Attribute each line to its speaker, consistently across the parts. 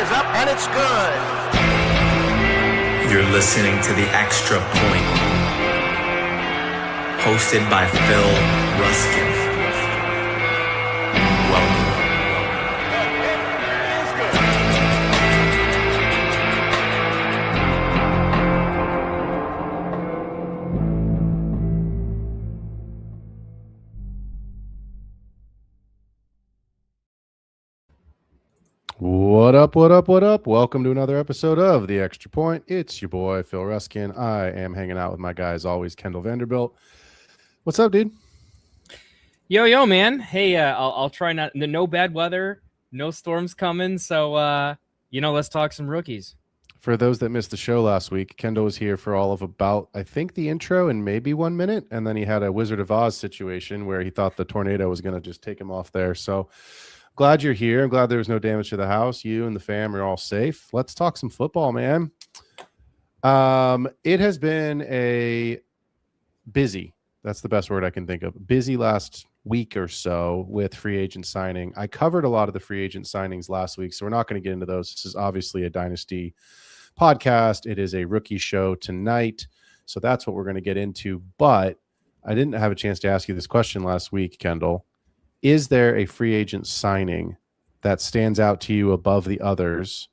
Speaker 1: is up, and it's good.
Speaker 2: You're listening to The Extra Point, hosted by Phil Ruskin. Welcome.
Speaker 3: What up, what up, what up? Welcome to another episode of The Extra Point. It's your boy, Phil Ruskin. I am hanging out with my guy, as always, Kendall VanDerBilt. What's up, dude?
Speaker 4: Yo, man. Hey, I'll try not... No bad weather, no storms coming, so, let's talk some rookies.
Speaker 3: For those that missed the show last week, Kendall was here for all of about, I think, the intro and maybe 1 minute, and then he had a Wizard of Oz situation where he thought the tornado was going to just take him off there, so... Glad you're here. I'm glad there was no damage to the house. You and the fam are all safe. Let's talk some football, man. It has been a busy, that's the best word I can think of, busy last week or so with free agent signing. I covered a lot of the free agent signings last week, so we're not going to get into those. This is obviously a Dynasty podcast. It is a rookie show tonight, so that's what we're going to get into. But I didn't have a chance to ask you this question last week, Kendall. Is there a free agent signing that stands out to you above the others?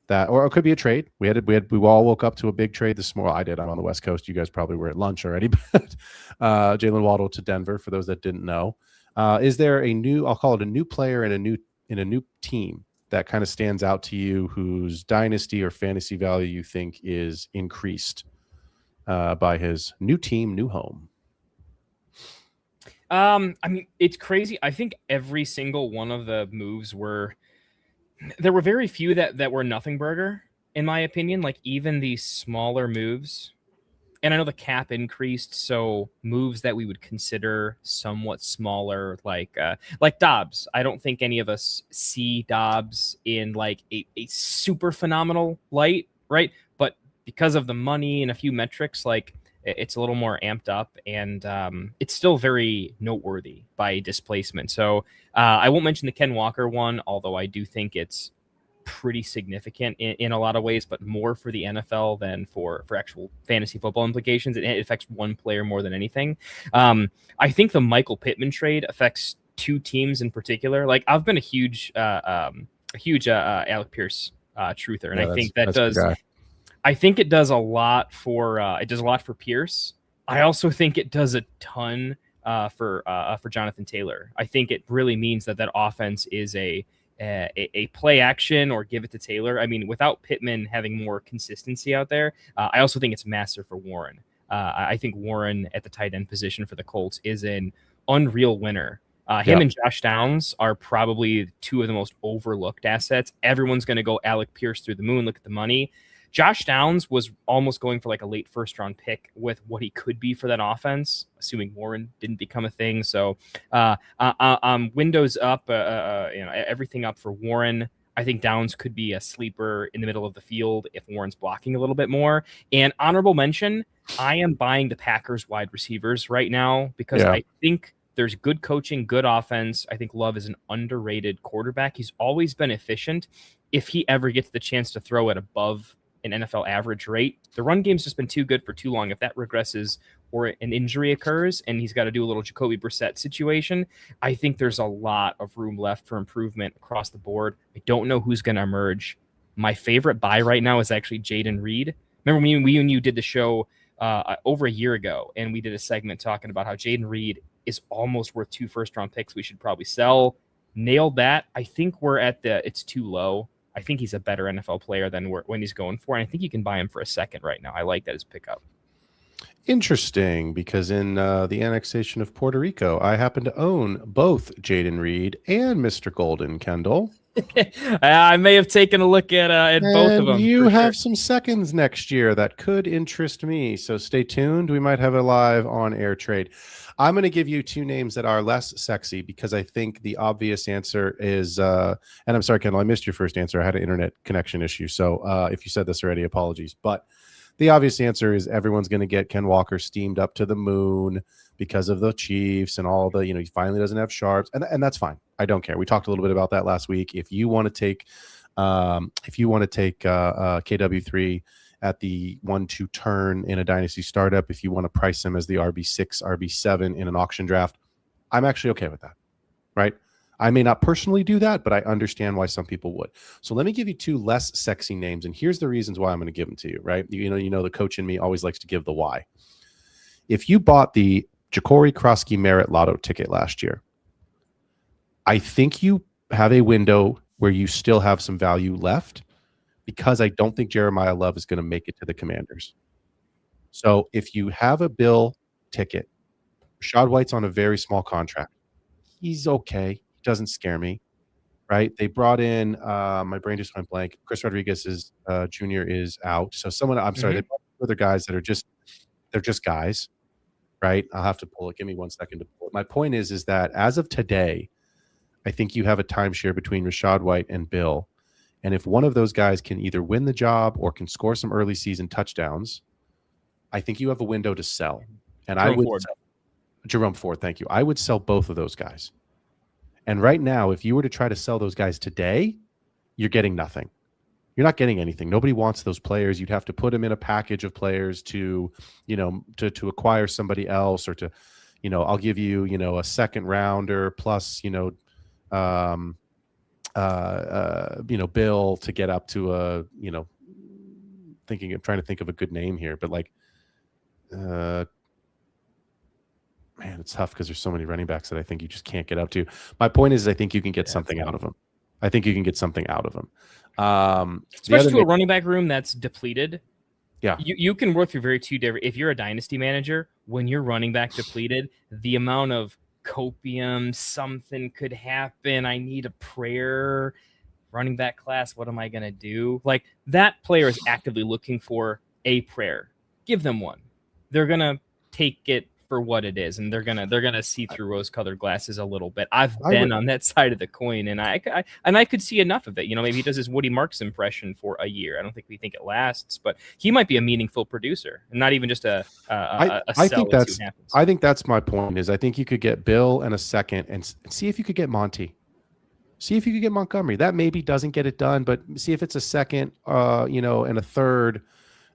Speaker 3: That, or it could be a trade. We all woke up to a big trade this morning. I did. I'm on the West Coast. You guys probably were at lunch already. But Jalen Waddle to Denver. For those that didn't know, is there a new? I'll call it a new player in a new team that kind of stands out to you, whose dynasty or fantasy value you think is increased by his new team, new home?
Speaker 4: It's crazy. I think every single one of the moves there were very few that were nothing burger, in my opinion, like even these smaller moves. And I know the cap increased, so moves that we would consider somewhat smaller, like Dobbs. I don't think any of us see Dobbs in like a super phenomenal light, right? But because of the money and a few metrics, like it's a little more amped up, and it's still very noteworthy by displacement. So I won't mention the Ken Walker one, although I do think it's pretty significant in a lot of ways, but more for the NFL than for actual fantasy football implications. It affects one player more than anything. I think the Michael Pittman trade affects two teams in particular. Like, I've been a huge Alec Pierce truther, and I think that does... I think it does a lot for Pierce. I also think it does a ton for Jonathan Taylor. I think it really means that offense is a play action or give it to Taylor. I mean, without Pittman having more consistency out there, I also think it's massive for Warren. I think Warren at the tight end position for the Colts is an unreal winner. Him and Josh Downs are probably two of the most overlooked assets. Everyone's going to go Alec Pierce through the moon. Look at the money. Josh Downs was almost going for like a late first-round pick with what he could be for that offense, assuming Warren didn't become a thing. So, windows up, everything up for Warren. I think Downs could be a sleeper in the middle of the field if Warren's blocking a little bit more. And honorable mention, I am buying the Packers wide receivers right now because I think there's good coaching, good offense. I think Love is an underrated quarterback. He's always been efficient. If he ever gets the chance to throw it above an NFL average rate, the run game's just been too good for too long. If that regresses or an injury occurs and he's got to do a little Jacoby Brissett situation, I think there's a lot of room left for improvement across the board. I don't know who's going to emerge. My favorite buy right now is actually Jayden Reed. Remember we and you did the show over a year ago, and we did a segment talking about how Jayden Reed is almost worth 2 first-round picks we should probably sell. Nailed that. I think we're at it's too low. I think he's a better NFL player than when he's going for, and I think you can buy him for a second right now. I like that as pickup.
Speaker 3: Interesting, because in the annexation of Puerto Rico, I happen to own both Jayden Reed and Mr. Golden, Kendall.
Speaker 4: I may have taken a look at both of them.
Speaker 3: You have some seconds next year that could interest me, so stay tuned. We might have a live on-air trade. I'm going to give you 2 names that are less sexy because I think the obvious answer is, and I'm sorry, Kendall, I missed your first answer. I had an internet connection issue, so if you said this already, apologies. But the obvious answer is everyone's going to get Ken Walker steamed up to the moon because of the Chiefs and all the, he finally doesn't have sharps, and that's fine. I don't care. We talked a little bit about that last week. If you want to take If you want to take KW3 at the 1-2 turn in a dynasty startup, if you want to price him as the RB6, RB7 in an auction draft, I'm actually okay with that, right? I may not personally do that, but I understand why some people would. So let me give you 2 less sexy names, and here's the reasons why I'm going to give them to you, right? You know, the coach in me always likes to give the why. If you bought the Ja'Cory Krosky Merit Lotto ticket last year, I think you have a window where you still have some value left, because I don't think Jeremiah Love is going to make it to the Commanders. So if you have a Bill ticket, Rashad White's on a very small contract. He's okay. He doesn't scare me, right? They brought in, my brain just went blank. Chris Rodriguez is Jr. is out. So I'm sorry, they brought other guys that are they're just guys, right? I'll have to pull it. Give me 1 second to pull it. My point is that as of today, I think you have a timeshare between Rashad White and Bill. And if one of those guys can either win the job or can score some early season touchdowns, I think you have a window to sell. And Jerome Ford, thank you. I would sell both of those guys. And right now, if you were to try to sell those guys today, you're getting nothing. You're not getting anything. Nobody wants those players. You'd have to put them in a package of players to acquire somebody else, or to, I'll give you, a second rounder plus, Bill to get up to trying to think of a good name here, but man, it's tough because there's so many running backs that I think you just can't get up to. My point is, I think you can get something out of them.
Speaker 4: Especially to a running back room that's depleted.
Speaker 3: Yeah.
Speaker 4: You can work through very two different. If you're a dynasty manager, when you're running back depleted, the amount of copium, something could happen, I need a prayer, running back class, what am I going to do? Like, that player is actively looking for a prayer. Give them one. They're going to take it for what it is, and they're gonna see through rose-colored glasses a little bit. I've been on that side of the coin, and I could see enough of it. Maybe he does his Woody Marks impression for a year. I don't think we think it lasts, but he might be a meaningful producer, and not even just a
Speaker 3: I think that's my point. Is I think you could get Bill and a second, and see if you could get Monty. See if you could get Montgomery. That maybe doesn't get it done, but see if it's a second, and a third,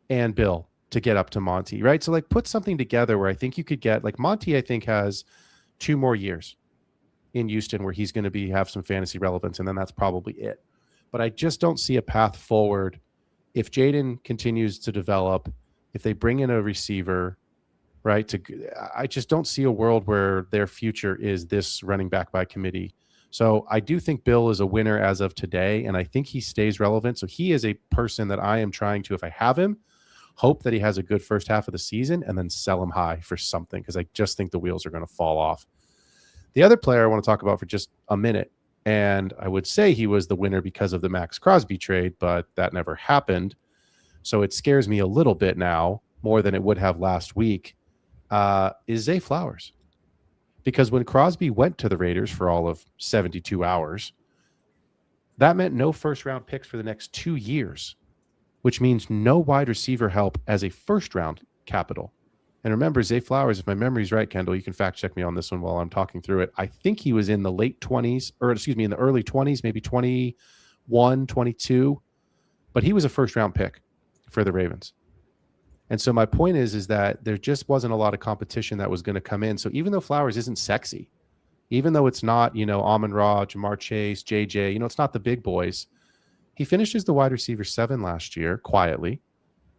Speaker 3: and Bill to get up to Monty, right? So put something together where I think you could get Monty. I think has 2 more years in Houston where he's going to have some fantasy relevance, and then that's probably it. But I just don't see a path forward if Jaden continues to develop. If they bring in a receiver, right? I just don't see a world where their future is this running back by committee. So I do think Bill is a winner as of today, and I think he stays relevant. So he is a person that I am trying to, if I have him, hope that he has a good first half of the season and then sell him high for something, because I just think the wheels are going to fall off. The other player I want to talk about for just a minute, and I would say he was the winner because of the Max Crosby trade, but that never happened. So it scares me a little bit now, more than it would have last week, is Zay Flowers. Because when Crosby went to the Raiders for all of 72 hours, that meant no first-round picks for the next 2 years, which means no wide receiver help as a first-round capital. And remember, Zay Flowers, if my memory's right, Kendall, you can fact-check me on this one while I'm talking through it. I think he was in the late 20s, in the early 20s, maybe 21, 22. But he was a first-round pick for the Ravens. And so my point is that there just wasn't a lot of competition that was going to come in. So even though Flowers isn't sexy, even though it's not, Amon-Ra, Jamar Chase, JJ, it's not the big boys, he finished as the wide receiver 7 last year, quietly.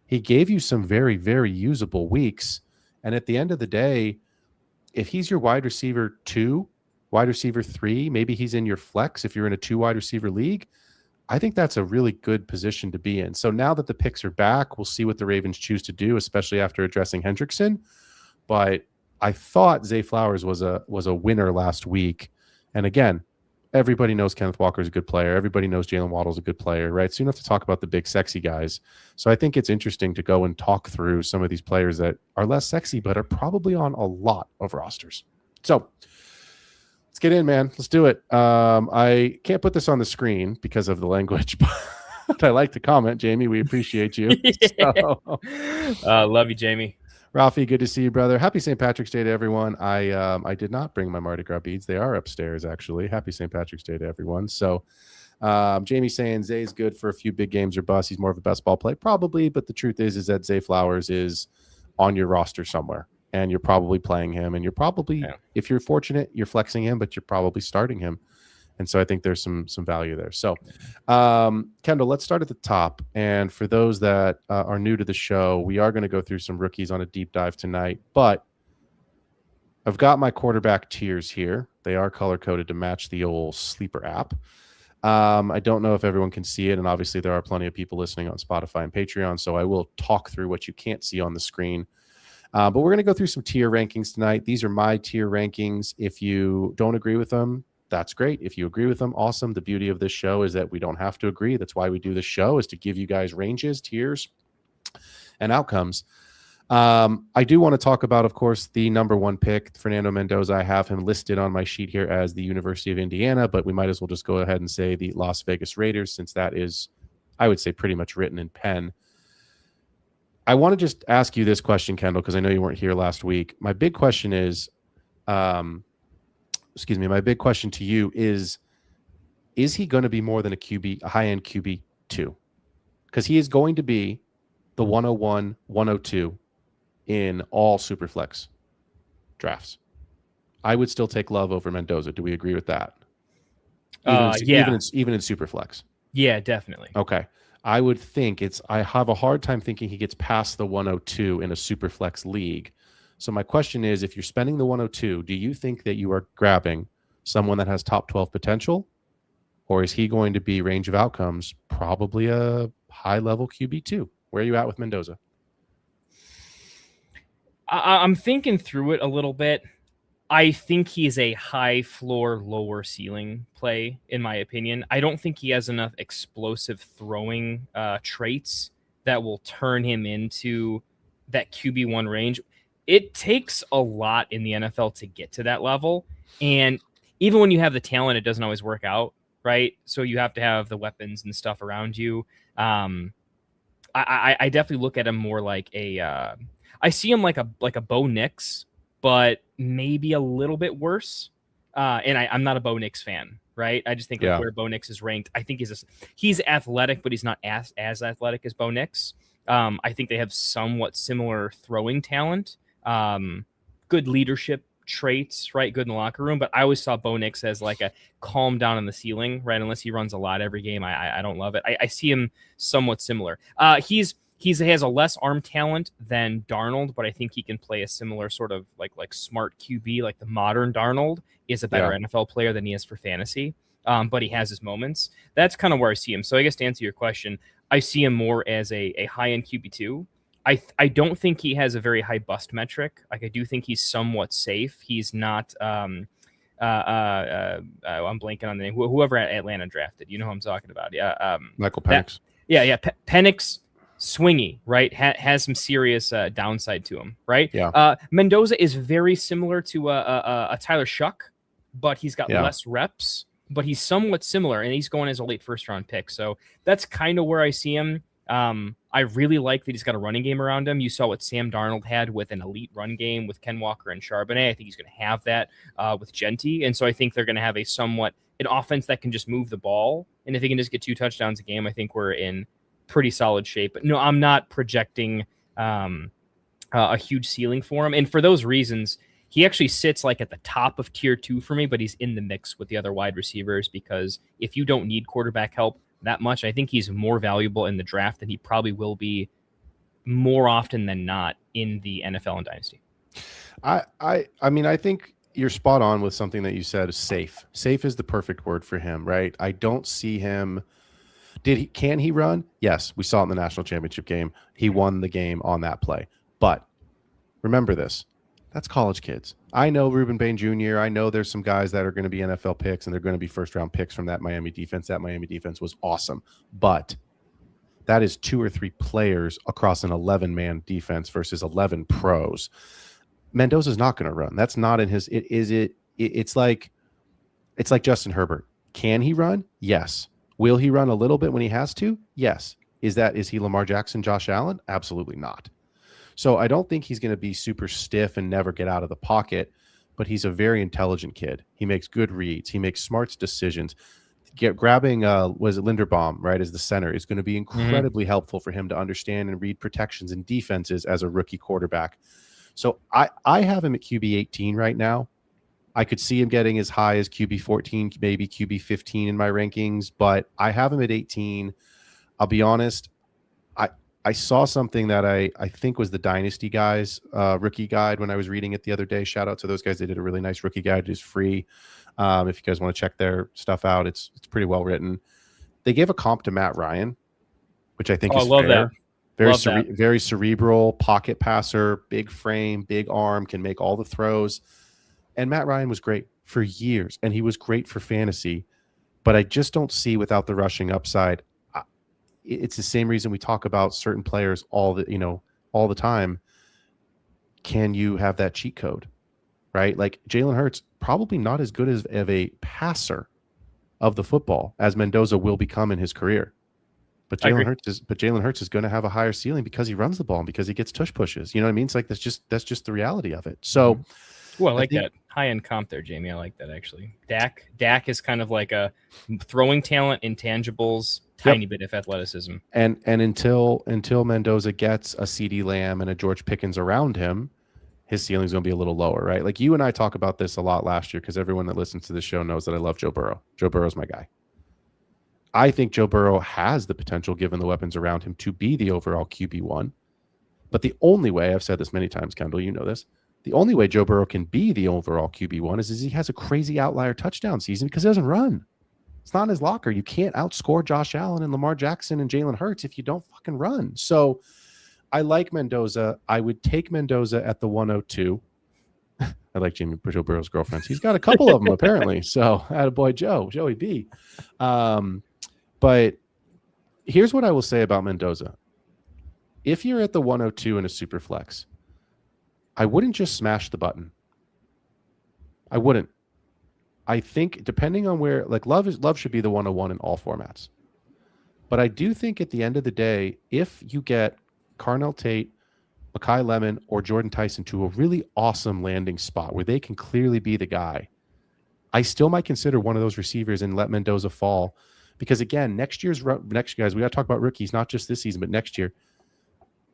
Speaker 3: He gave you some very, very usable weeks. And at the end of the day, if he's your wide receiver 2, wide receiver 3, maybe he's in your flex if you're in a 2 wide receiver league, I think that's a really good position to be in. So now that the picks are back, we'll see what the Ravens choose to do, especially after addressing Hendrickson. But I thought Zay Flowers was a winner last week. And again, everybody knows Kenneth Walker is a good player. Everybody knows Jalen Waddle is a good player, right? So you don't have to talk about the big sexy guys. So I think it's interesting to go and talk through some of these players that are less sexy, but are probably on a lot of rosters. So let's get in, man. Let's do it. I can't put this on the screen because of the language, but I like to comment. Jamie, we appreciate you.
Speaker 4: Yeah. Love you, Jamie.
Speaker 3: Rafi, good to see you, brother. Happy St. Patrick's Day to everyone. I did not bring my Mardi Gras beads. They are upstairs, actually. Happy St. Patrick's Day to everyone. So Jamie saying Zay's good for a few big games or bust. He's more of a best ball play, probably. But the truth is that Zay Flowers is on your roster somewhere, and you're probably playing him, and you're probably, if you're fortunate, you're flexing him, but you're probably starting him. And so I think there's some value there. So, Kendall, let's start at the top. And for those that are new to the show, we are going to go through some rookies on a deep dive tonight. But I've got my quarterback tiers here. They are color-coded to match the old Sleeper app. I don't know if everyone can see it, and obviously there are plenty of people listening on Spotify and Patreon, so I will talk through what you can't see on the screen. But we're going to go through some tier rankings tonight. These are my tier rankings. If you don't agree with them, that's great. If you agree with them, awesome. The beauty of this show is that we don't have to agree. That's why we do this show, is to give you guys ranges, tiers, and outcomes. I do want to talk about, of course, the number one pick, Fernando Mendoza. I have him listed on my sheet here as the University of Indiana, but we might as well just go ahead and say the Las Vegas Raiders, since that is, I would say, pretty much written in pen. I want to just ask you this question, Kendall, because I know you weren't here last week. My big question is, my big question to you is he going to be more than a high-end QB 2? Because he is going to be the 101, 102 in all Superflex drafts. I would still take Love over Mendoza. Do we agree with that? Even in Superflex.
Speaker 4: Yeah, definitely.
Speaker 3: Okay. I would think I have a hard time thinking he gets past the 102 in a Superflex league. So my question is, if you're spending the 102, do you think that you are grabbing someone that has top 12 potential, or is he going to be range of outcomes, probably a high-level QB2? Where are you at with Mendoza?
Speaker 4: I'm thinking through it a little bit. I think he's a high floor, lower ceiling play, in my opinion. I don't think he has enough explosive throwing traits that will turn him into that QB1 range. It takes a lot in the NFL to get to that level. And even when you have the talent, it doesn't always work out, right? So you have to have the weapons and stuff around you. I definitely look at him more like I see him like a Bo Nix, but maybe a little bit worse. And I'm not a Bo Nix fan, right? I just think of where Bo Nix is ranked. I think he's athletic, but he's not as athletic as Bo Nix. I think they have somewhat similar throwing talent, good leadership traits, right? Good in the locker room. But I always saw Bo Nix as like a calm down on the ceiling, right? Unless he runs a lot every game. I don't love it. I see him somewhat similar. He has a less arm talent than Darnold, but I think he can play a similar sort of like smart QB, like the modern Darnold is a better NFL player than he is for fantasy. But he has his moments. That's kind of where I see him. So I guess to answer your question, I see him more as a high-end QB2. I don't think he has a very high bust metric. Like, I do think he's somewhat safe. He's not I'm blanking on the name. Whoever Atlanta drafted, you know who I'm talking about. Yeah.
Speaker 3: Michael Penix.
Speaker 4: Penix, swingy, right? Has some serious downside to him, right?
Speaker 3: Yeah.
Speaker 4: Mendoza is very similar to a Tyler Shuck, but he's got less reps, but he's somewhat similar, and he's going as a late first-round pick. So that's kind of where I see him. I really like that he's got a running game around him. You saw what Sam Darnold had with an elite run game with Ken Walker and Charbonnet. I think he's going to have that with Genty. And so I think they're going to have an offense that can just move the ball. And if he can just get 2 touchdowns a game, I think we're in pretty solid shape. But no, I'm not projecting a huge ceiling for him. And for those reasons, he actually sits like at the top of tier 2 for me, but he's in the mix with the other wide receivers, because if you don't need quarterback help that much, I think he's more valuable in the draft than he probably will be more often than not in the NFL and Dynasty.
Speaker 3: I mean, I think you're spot on with something that you said. Safe. Safe is the perfect word for him, right? I don't see him. Can he run? Yes, we saw it in the national championship game. He won the game on that play. But remember this. That's college kids. I know Ruben Bain Jr. I know there's some guys that are going to be NFL picks and they're going to be first-round picks from that Miami defense. That Miami defense was awesome. But that is 2 or 3 players across an 11-man defense versus 11 pros. Mendoza's not going to run. That's not in his. It's like Justin Herbert. Can he run? Yes. Will he run a little bit when he has to? Yes. Is he Lamar Jackson, Josh Allen? Absolutely not. So I don't think he's going to be super stiff and never get out of the pocket, but he's a very intelligent kid. He makes good reads. He makes smart decisions. grabbing was it Linderbaum, right, as the center is going to be incredibly helpful for him to understand and read protections and defenses as a rookie quarterback. So I have him at QB 18 right now. I could see him getting as high as QB 14, maybe QB 15 in my rankings, but I have him at 18. I'll be honest. I saw something that I think was the Dynasty guys rookie guide when I was reading it the other day. Shout out to those guys. They did a really nice rookie guide. It is free. If you guys want to check their stuff out, it's pretty well written. They gave a comp to Matt Ryan, which I think is fair.
Speaker 4: That.
Speaker 3: Very cerebral, pocket passer, big frame, big arm, can make all the throws. And Matt Ryan was great for years, and he was great for fantasy. But I just don't see without the rushing upside. It's the same reason we talk about certain players all the time. Can you have that cheat code, right? Like Jalen Hurts, probably not as good of a passer of the football as Mendoza will become in his career. But Jalen Hurts is going to have a higher ceiling because he runs the ball and because he gets tush pushes. You know what I mean? It's like that's just the reality of it. So,
Speaker 4: I like that high end comp there, Jamie. I like that actually. Dak is kind of like a throwing talent, intangibles, tiny bit of athleticism.
Speaker 3: And until Mendoza gets a CeeDee Lamb and a George Pickens around him, his ceiling's going to be a little lower, right? Like you and I talk about this a lot last year because everyone that listens to this show knows that I love Joe Burrow. Joe Burrow's my guy. I think Joe Burrow has the potential, given the weapons around him, to be the overall QB1. But the only way, I've said this many times, Kendall, you know this, the only way Joe Burrow can be the overall QB1 is he has a crazy outlier touchdown season because he doesn't run. It's not in his locker. You can't outscore Josh Allen and Lamar Jackson and Jalen Hurts if you don't fucking run. So I like Mendoza. I would take Mendoza at the 102. I like Joe Burrow's girlfriends. He's got a couple of them apparently. So attaboy Joey B. But here's what I will say about Mendoza. If you're at the 102 in a super flex, I wouldn't just smash the button. I wouldn't. I think depending on where, like love should be the 101 in all formats. But I do think at the end of the day, if you get Carnell Tate, Mekhi Lemon, or Jordan Tyson to a really awesome landing spot where they can clearly be the guy, I still might consider one of those receivers and let Mendoza fall. Because again, next guys, we got to talk about rookies, not just this season, but next year,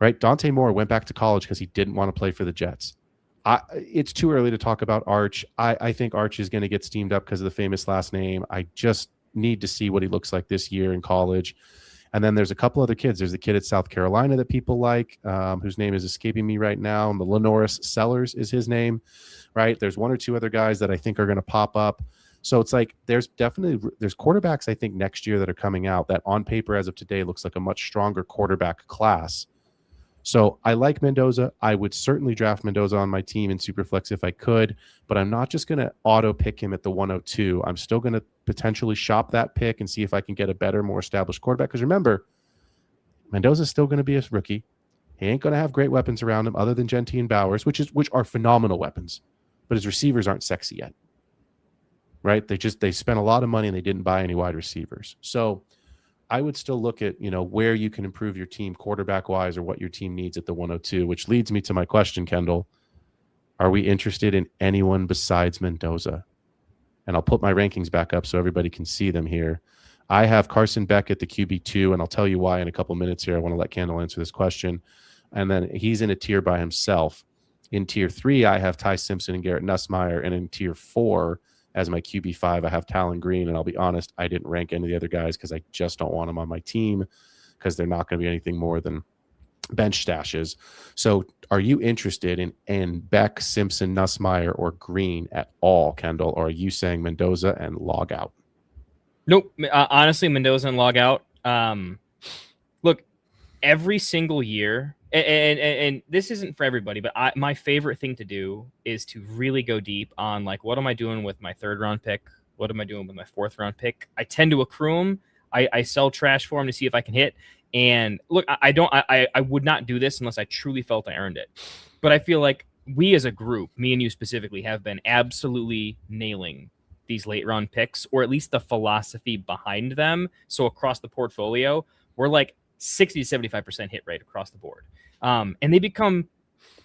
Speaker 3: right? Dante Moore went back to college because he didn't want to play for the Jets. It's too early to talk about Arch. I think Arch is going to get steamed up because of the famous last name. I just need to see what he looks like this year in college. And then there's a couple other kids. There's a kid at South Carolina that people like, whose name is escaping me right now. And the Lenoris Sellers is his name, right? There's one or two other guys that I think are going to pop up. So it's like there's quarterbacks I think next year that are coming out that on paper as of today looks like a much stronger quarterback class. So I like Mendoza. I would certainly draft Mendoza on my team in Superflex if I could, but I'm not just going to auto pick him at the 102. I'm still going to potentially shop that pick and see if I can get a better, more established quarterback. Because remember, Mendoza's still going to be a rookie. He ain't going to have great weapons around him other than Genty and Bowers, which are phenomenal weapons, but his receivers aren't sexy yet. Right? They spent a lot of money and they didn't buy any wide receivers. So I would still look at, where you can improve your team quarterback wise or what your team needs at the 102, which leads me to my question, Kendall. Are we interested in anyone besides Mendoza? And I'll put my rankings back up so everybody can see them here. I have Carson Beck at the QB2, and I'll tell you why in a couple minutes here. I want to let Kendall answer this question. And then he's in a tier by himself. In tier 3, I have Ty Simpson and Garrett Nussmeier. And in tier 4, as my QB5, I have Talon Green, and I'll be honest, I didn't rank any of the other guys because I just don't want them on my team because they're not going to be anything more than bench stashes. So are you interested in Beck, Simpson, Nussmeier, or Green at all, Kendall, or are you saying Mendoza and log out?
Speaker 4: Nope. Honestly, Mendoza and log out. Look, every single year, and this isn't for everybody, but my favorite thing to do is to really go deep on, like, what am I doing with my 3rd round pick? What am I doing with my 4th round pick? I tend to accrue them. I sell trash for them to see if I can hit. And look, I would not do this unless I truly felt I earned it. But I feel like we as a group, me and you specifically, have been absolutely nailing these late round picks, or at least the philosophy behind them. So across the portfolio, we're like 60 to 75% hit rate across the board. And they become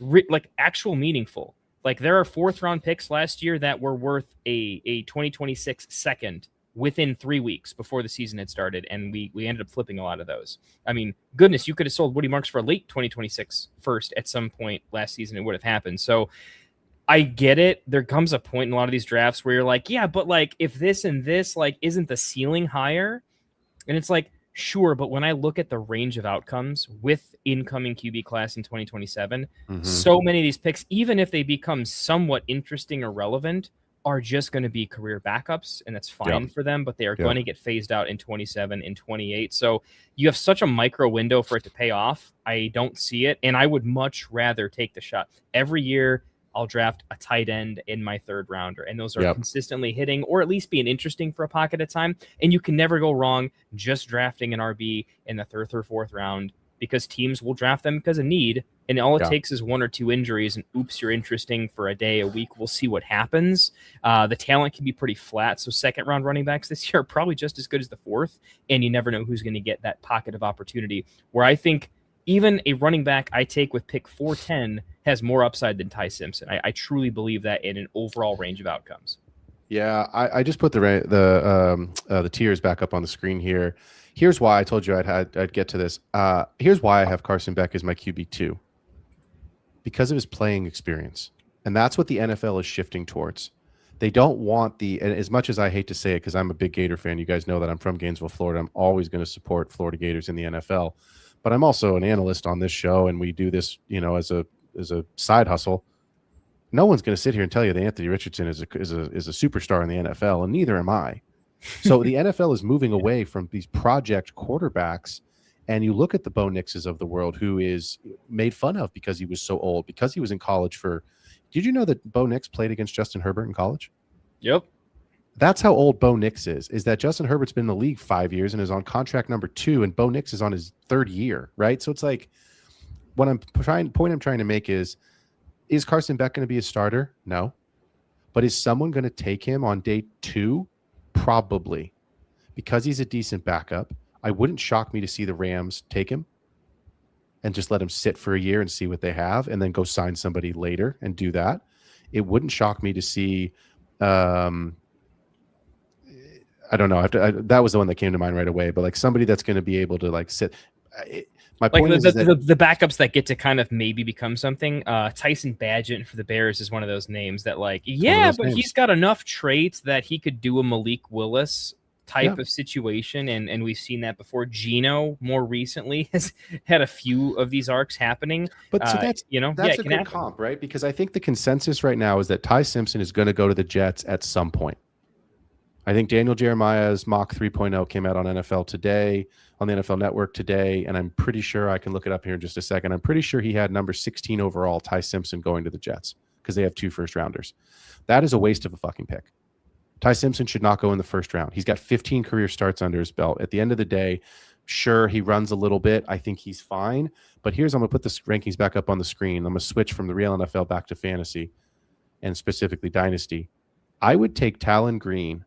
Speaker 4: like actual meaningful. Like there are 4th round picks last year that were worth a 2026 second within 3 weeks before the season had started, and we ended up flipping a lot of those. I mean, goodness, you could have sold Woody Marks for a late 2026 first at some point last season. It would have happened. So I get it. There comes a point in a lot of these drafts where you're like, yeah, but like if this and this like isn't the ceiling higher, and it's like, sure, but when I look at the range of outcomes with incoming QB class in 2027, so many of these picks, even if they become somewhat interesting or relevant, are just going to be career backups, and that's fine for them, but they are going to get phased out in 27 and 28. So you have such a micro window for it to pay off. I don't see it, and I would much rather take the shot. Every year, I'll draft a tight end in my third rounder, and those are consistently hitting or at least being interesting for a pocket at time. And you can never go wrong just drafting an RB in the third or fourth round, because teams will draft them because of need. And all it takes is 1 or 2 injuries, and oops, you're interesting for a day, a week. We'll see what happens. The talent can be pretty flat. So second round running backs this year are probably just as good as the fourth, and you never know who's going to get that pocket of opportunity, where I think even a running back I take with pick 410 has more upside than Ty Simpson. I truly believe that in an overall range of outcomes.
Speaker 3: Yeah, I just put the tiers back up on the screen here. Here's why I told you I'd get to this. Here's why I have Carson Beck as my QB2. Because of his playing experience. And that's what the NFL is shifting towards. They don't want and as much as I hate to say it, because I'm a big Gator fan, you guys know that I'm from Gainesville, Florida. I'm always going to support Florida Gators in the NFL. But I'm also an analyst on this show, and we do this, as a side hustle. No one's going to sit here and tell you that Anthony Richardson is a superstar in the NFL, and neither am I. So the NFL is moving away from these project quarterbacks, and you look at the Bo Nixes of the world, who is made fun of because he was so old, because he was in college for. Did you know that Bo Nix played against Justin Herbert in college?
Speaker 4: Yep.
Speaker 3: That's how old Bo Nix is that Justin Herbert's been in the league 5 years and is on contract number 2, and Bo Nix is on his 3rd year, right? So it's like, what I'm trying to make is Carson Beck going to be a starter? No. But is someone going to take him on day 2? Probably. Because he's a decent backup. I wouldn't shock me to see the Rams take him and just let him sit for a year and see what they have, and then go sign somebody later and do that. It wouldn't shock me to see I don't know. That was the one that came to mind right away. But like somebody that's going to be able to like sit. My point is that
Speaker 4: the backups that get to kind of maybe become something. Tyson Bagent for the Bears is one of those names that like, he's got enough traits that he could do a Malik Willis type of situation, and we've seen that before. Geno more recently has had a few of these arcs happening.
Speaker 3: But so that's a good comp, right? Because I think the consensus right now is that Ty Simpson is going to go to the Jets at some point. I think Daniel Jeremiah's mock 3.0 came out on NFL Today, on the NFL Network today, and I'm pretty sure, I can look it up here in just a second, I'm pretty sure he had number 16 overall, Ty Simpson, going to the Jets, because they have 2 first-rounders. That is a waste of a fucking pick. Ty Simpson should not go in the first round. He's got 15 career starts under his belt. At the end of the day, sure, he runs a little bit. I think he's fine. But I'm going to put the rankings back up on the screen. I'm going to switch from the real NFL back to fantasy, and specifically Dynasty. I would take Talon Green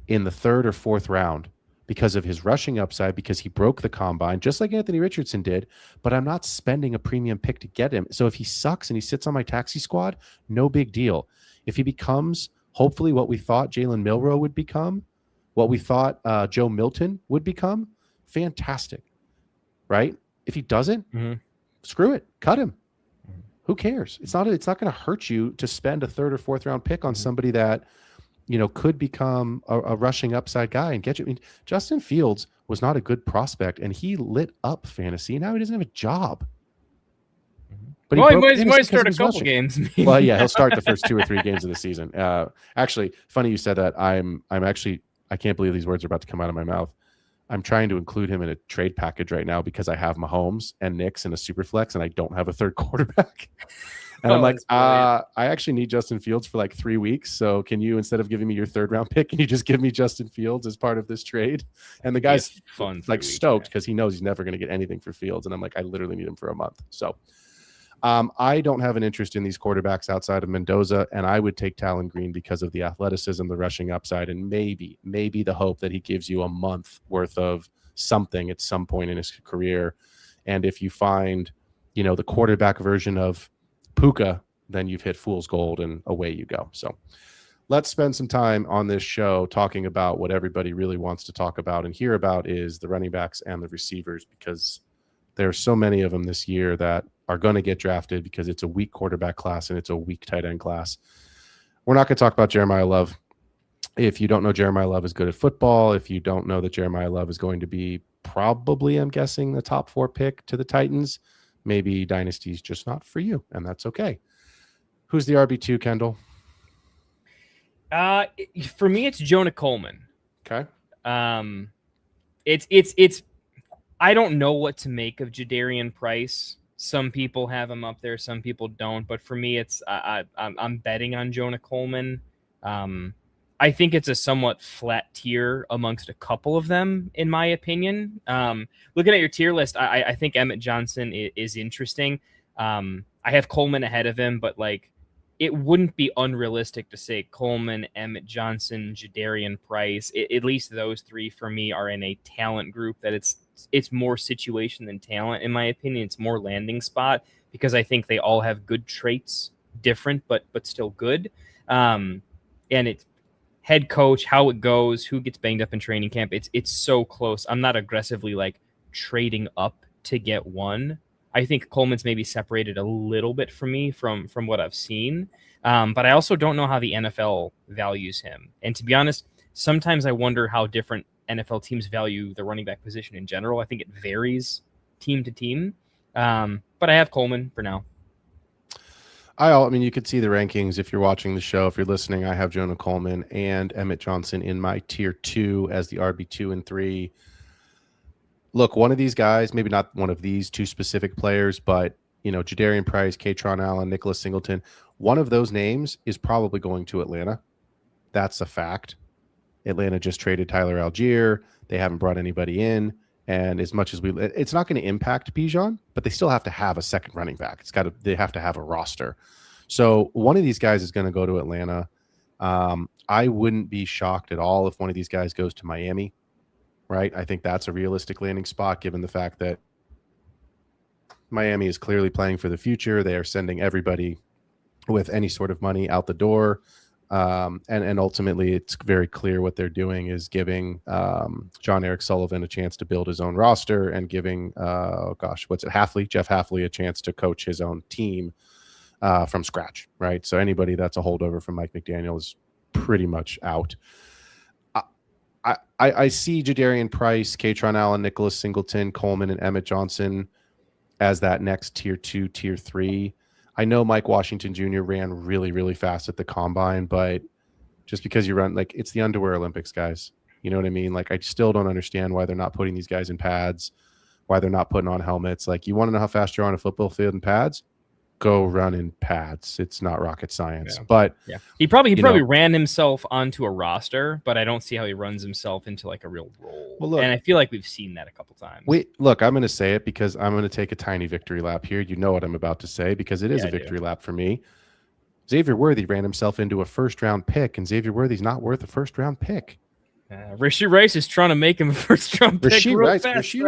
Speaker 3: in the 3rd or 4th round because of his rushing upside, because he broke the combine, just like Anthony Richardson did, but I'm not spending a premium pick to get him. So if he sucks and he sits on my taxi squad, no big deal. If he becomes, hopefully, what we thought Jalen Milroe would become, what we thought Joe Milton would become, fantastic, right? If he doesn't, screw it, cut him. Who cares? It's not going to hurt you to spend a 3rd or 4th round pick on somebody that could become a rushing upside guy and get you. I mean, Justin Fields was not a good prospect, and he lit up fantasy. Now he doesn't have a job. But
Speaker 4: he might start a couple games.
Speaker 3: Well, yeah, he'll start the first 2 or 3 games of the season. Actually, funny you said that. I'm actually, I can't believe these words are about to come out of my mouth. I'm trying to include him in a trade package right now because I have Mahomes and Knicks in a super flex, and I don't have a 3rd quarterback. And I'm like, I actually need Justin Fields for like 3 weeks. So can you, instead of giving me your 3rd round pick, can you just give me Justin Fields as part of this trade? And the guy's stoked because he knows he's never going to get anything for Fields. And I'm like, I literally need him for a month. So I don't have an interest in these quarterbacks outside of Mendoza, and I would take Talon Green because of the athleticism, the rushing upside, and maybe the hope that he gives you a month worth of something at some point in his career. And if you find, the quarterback version of Puka, then you've hit fool's gold and away you go. So let's spend some time on this show talking about what everybody really wants to talk about and hear about is the running backs and the receivers, because there are so many of them this year that are going to get drafted because it's a weak quarterback class and it's a weak tight end class. We're not going to talk about Jeremiah Love. If you don't know, Jeremiah Love is good at football. If you don't know that Jeremiah Love is going to be probably, I'm guessing, the top 4 pick to the Titans, maybe Dynasty's just not for you, and that's okay. Who's the RB2, Kendall?
Speaker 4: For me, it's Jonah Coleman.
Speaker 3: Okay.
Speaker 4: It's I don't know what to make of Jadarian Price. Some people have him up there, some people don't. But for me, it's I'm betting on Jonah Coleman. I think it's a somewhat flat tier amongst a couple of them, in my opinion. Looking at your tier list, I think Emmett Johnson is interesting. I have Coleman ahead of him, but like, it wouldn't be unrealistic to say Coleman, Emmett Johnson, Jadarian Price. At least those 3 for me are in a talent group that it's more situation than talent, in my opinion. It's more landing spot because I think they all have good traits, different but still good. And it's head coach, how it goes, who gets banged up in training camp. It's so close. I'm not aggressively like trading up to get one. I think Coleman's maybe separated a little bit from me from what I've seen. But I also don't know how the NFL values him. And to be honest, sometimes I wonder how different NFL teams value the running back position in general. I think it varies team to team. But I have Coleman for now.
Speaker 3: I mean, you could see the rankings if you're watching the show. If you're listening, I have Jonah Coleman and Emmett Johnson in my tier 2 as the RB2 and 3. Look, one of these guys, maybe not one of these 2 specific players, but, you know, Jadarian Price, Katron Allen, Nicholas Singleton, one of those names is probably going to Atlanta. That's a fact. Atlanta just traded Tyler Algier. They haven't brought anybody in. And as much as it's not going to impact Bijan, but they still have to have a second running back. They have to have a roster. So one of these guys is going to go to Atlanta. I wouldn't be shocked at all if one of these guys goes to Miami. Right. I think that's a realistic landing spot, given the fact that Miami is clearly playing for the future. They are sending everybody with any sort of money out the door. And ultimately, it's very clear what they're doing is giving John Eric Sullivan a chance to build his own roster and giving, Jeff Hafley a chance to coach his own team from scratch. Right. So anybody that's a holdover from Mike McDaniel is pretty much out. I see Jadarian Price, Katron Allen, Nicholas Singleton, Coleman, and Emmett Johnson as that next tier 2, tier 3. I know Mike Washington Jr. ran really, really fast at the combine, but just because you run, like, it's the underwear Olympics, guys. You know what I mean? Like, I still don't understand why they're not putting these guys in pads, why they're not putting on helmets. Like, you want to know how fast you're on a football field in pads? Go run in pads. It's not rocket science. Yeah. But
Speaker 4: yeah, he probably ran himself onto a roster, but I don't see how he runs himself into like a real role. Well, look, and I feel like we've seen that a couple times.
Speaker 3: Look, I'm going to say it because I'm going to take a tiny victory lap here. You know what I'm about to say because it is a victory lap for me. Xavier Worthy ran himself into a first-round pick, and Xavier Worthy's not worth a first-round pick.
Speaker 4: Rashee Rice is trying to make him a first-round pick.
Speaker 3: Rashee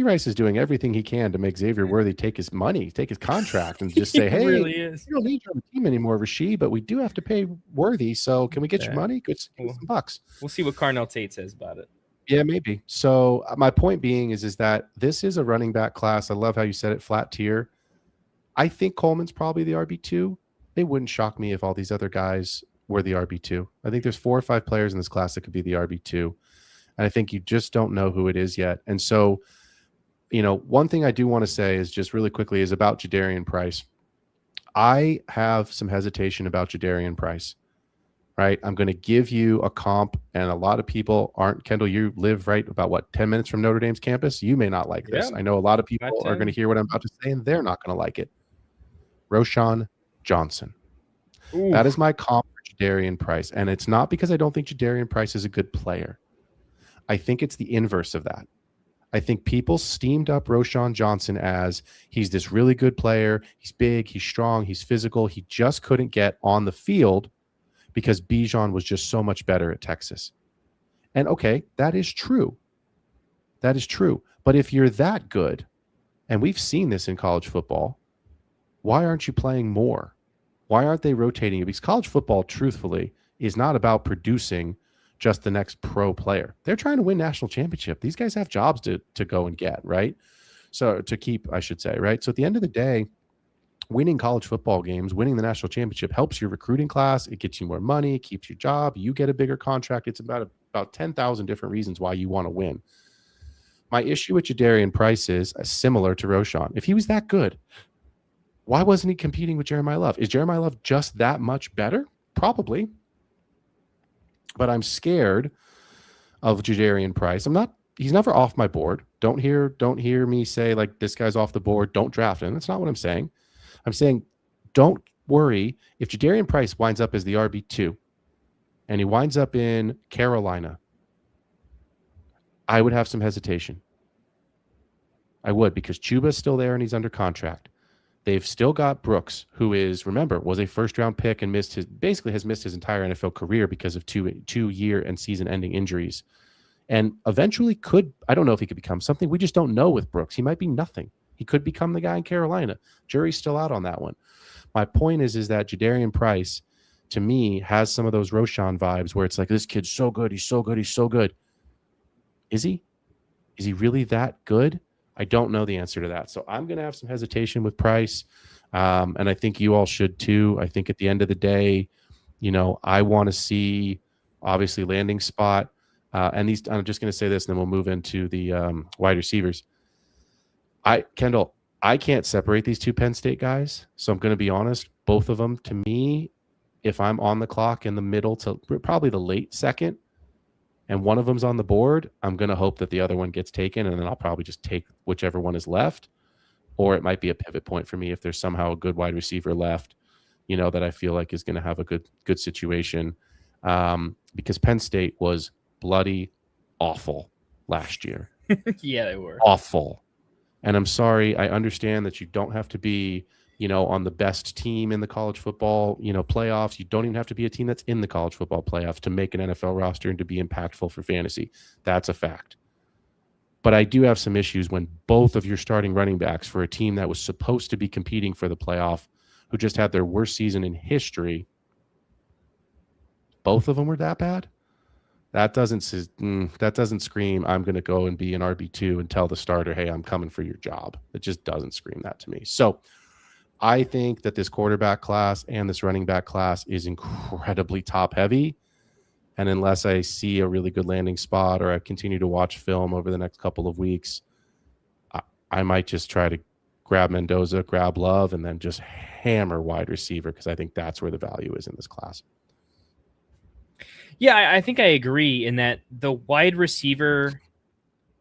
Speaker 3: Rice is doing everything he can to make Xavier Worthy take his money, take his contract, and just say, "Hey,
Speaker 4: really is.
Speaker 3: You don't need you on the team anymore, Rashee, but we do have to pay Worthy. So can we get your money? Get some bucks."
Speaker 4: We'll see what Carnell Tate says about it.
Speaker 3: Yeah, maybe. So my point being is that this is a running back class. I love how you said it, flat tier. I think Coleman's probably the RB2. It wouldn't shock me if all these other guys were the RB2. I think there's 4 or 5 players in this class that could be the RB2. And I think you just don't know who it is yet. And so, you know, one thing I do want to say is just really quickly is about Jadarian Price. I have some hesitation about Jadarian Price, right? I'm going to give you a comp, and a lot of people aren't. Kendall, you live right about 10 minutes from Notre Dame's campus. You may not like this. I know a lot of people are going to hear what I'm about to say, and they're not going to like it. Roschon Johnson. Ooh. That is my comp for Jadarian Price. And it's not because I don't think Jadarian Price is a good player. I think it's the inverse of that. I think people steamed up Roschon Johnson as he's this really good player. He's big, he's strong, he's physical. He just couldn't get on the field because Bijan was just so much better at Texas. And okay, that is true. That is true. But if you're that good, and we've seen this in college football, why aren't you playing more? Why aren't they rotating you? Because college football, truthfully, is not about producing just the next pro player. They're trying to win national championship. These guys have jobs to go and get, right? So to keep, I should say, right? So at the end of the day, winning college football games, winning the national championship helps your recruiting class. It gets you more money, keeps your job, you get a bigger contract. It's about 10,000 different reasons why you want to win. My issue with Jadarian Price is similar to Roschon. If he was that good, why wasn't he competing with Jeremiah Love? Is Jeremiah Love just that much better? Probably. But I'm scared of Jadarian Price. He's never off my board. Don't hear me say like this guy's off the board, don't draft him. That's not what I'm saying. I'm saying don't worry if Jadarian Price winds up as the RB2 and he winds up in Carolina. I would have some hesitation. I would, because Chuba's still there and he's under contract. They've still got Brooks, who was a first-round pick and has missed his entire NFL career because of two-year and season-ending injuries. And eventually I don't know if he could become something. We just don't know with Brooks. He might be nothing. He could become the guy in Carolina. Jury's still out on that one. My point is that Jadarian Price, to me, has some of those Roschon vibes where it's like, this kid's so good. He's so good. He's so good. Is he? Is he really that good? I don't know the answer to that. So I'm going to have some hesitation with Price. And I think you all should too. I think at the end of the day, I want to see obviously landing spot. I'm just going to say this and then we'll move into the wide receivers. Kendall, I can't separate these two Penn State guys. So I'm going to be honest, both of them to me, if I'm on the clock in the middle to probably the late second, and one of them's on the board, I'm going to hope that the other one gets taken, and then I'll probably just take whichever one is left. Or it might be a pivot point for me if there's somehow a good wide receiver left, that I feel like is going to have a good situation. Because Penn State was bloody awful last year.
Speaker 4: Yeah, they were.
Speaker 3: Awful. And I'm sorry, I understand that you don't have to be, on the best team in the college football, playoffs. You don't even have to be a team that's in the college football playoffs to make an NFL roster and to be impactful for fantasy. That's a fact. But I do have some issues when both of your starting running backs for a team that was supposed to be competing for the playoff, who just had their worst season in history, both of them were that bad? That doesn't scream, I'm going to go and be an RB2 and tell the starter, hey, I'm coming for your job. It just doesn't scream that to me. So I think that this quarterback class and this running back class is incredibly top heavy. And unless I see a really good landing spot or I continue to watch film over the next couple of weeks, I might just try to grab Mendoza, grab Love, and then just hammer wide receiver, because I think that's where the value is in this class.
Speaker 4: Yeah, I think I agree in that the wide receiver,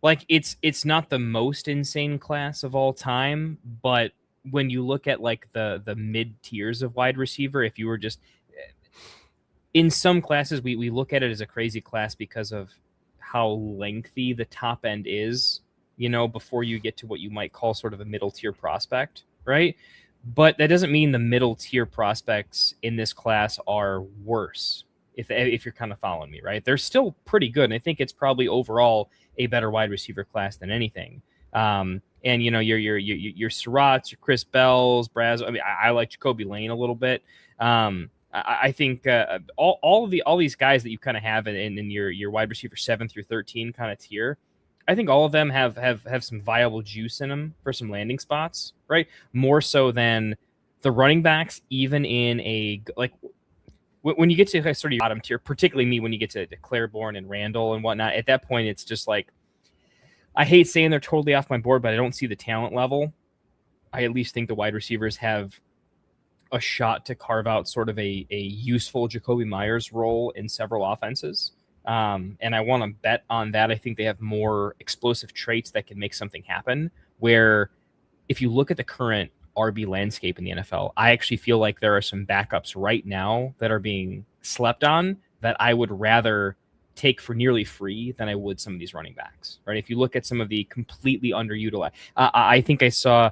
Speaker 4: like it's not the most insane class of all time, but when you look at like the mid tiers of wide receiver, if you were just in some classes, we look at it as a crazy class because of how lengthy the top end is, before you get to what you might call sort of a middle tier prospect, right? But that doesn't mean the middle tier prospects in this class are worse. If you're kind of following me, right? They're still pretty good. And I think it's probably overall a better wide receiver class than anything. And your Surratts, your Chris Bells, Braz. I mean, I like Jacoby Lane a little bit. I think all these guys that you kind of have in your wide receiver 7 through 13 kind of tier, I think all of them have some viable juice in them for some landing spots, right? More so than the running backs, even in a like. When you get to sort of your bottom tier, particularly me, when you get to Claiborne and Randall and whatnot, at that point, it's just like, I hate saying they're totally off my board, but I don't see the talent level. I at least think the wide receivers have a shot to carve out sort of a useful Jacoby Myers role in several offenses. And I want to bet on that. I think they have more explosive traits that can make something happen, where if you look at the current RB landscape in the NFL, I actually feel like there are some backups right now that are being slept on that I would rather take for nearly free than I would some of these running backs, right? If you look at some of the completely underutilized, I think I saw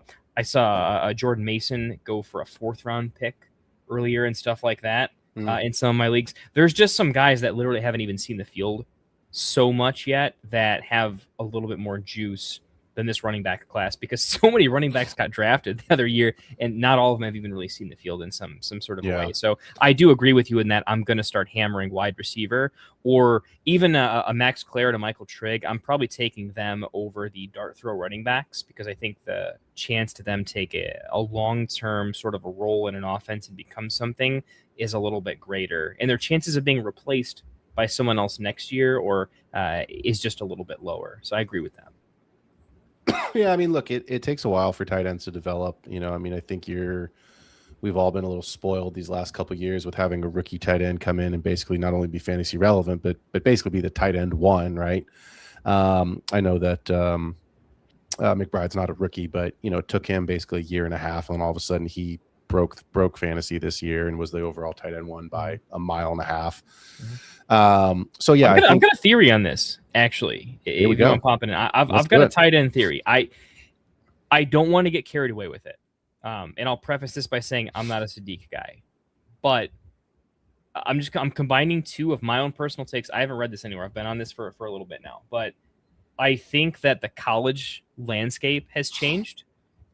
Speaker 4: Jordan Mason go for a 4th round pick earlier and stuff like that in some of my leagues. There's just some guys that literally haven't even seen the field so much yet that have a little bit more juice than this running back class, because so many running backs got drafted the other year, and not all of them have even really seen the field in some sort of a way. So I do agree with you in that I'm going to start hammering wide receiver, or even a Max Clare to Michael Trigg. I'm probably taking them over the dart throw running backs, because I think the chance to them take a long-term sort of a role in an offense and become something is a little bit greater, and their chances of being replaced by someone else next year or is just a little bit lower. So I agree with that.
Speaker 3: Yeah, I mean, look, it takes a while for tight ends to develop. I mean, I think we've all been a little spoiled these last couple of years with having a rookie tight end come in and basically not only be fantasy relevant, but basically be the tight end one, right? I know that McBride's not a rookie, but it took him basically a year and a half, and all of a sudden he broke fantasy this year and was the overall tight end one by a mile and a half. So yeah,
Speaker 4: I've got a theory on this, actually.
Speaker 3: Here we go.
Speaker 4: I'm popping in. I've got a tight end theory. I don't want to get carried away with it. And I'll preface this by saying I'm not a Sadiq guy, but I'm combining two of my own personal takes. I haven't read this anywhere. I've been on this for a little bit now, but I think that the college landscape has changed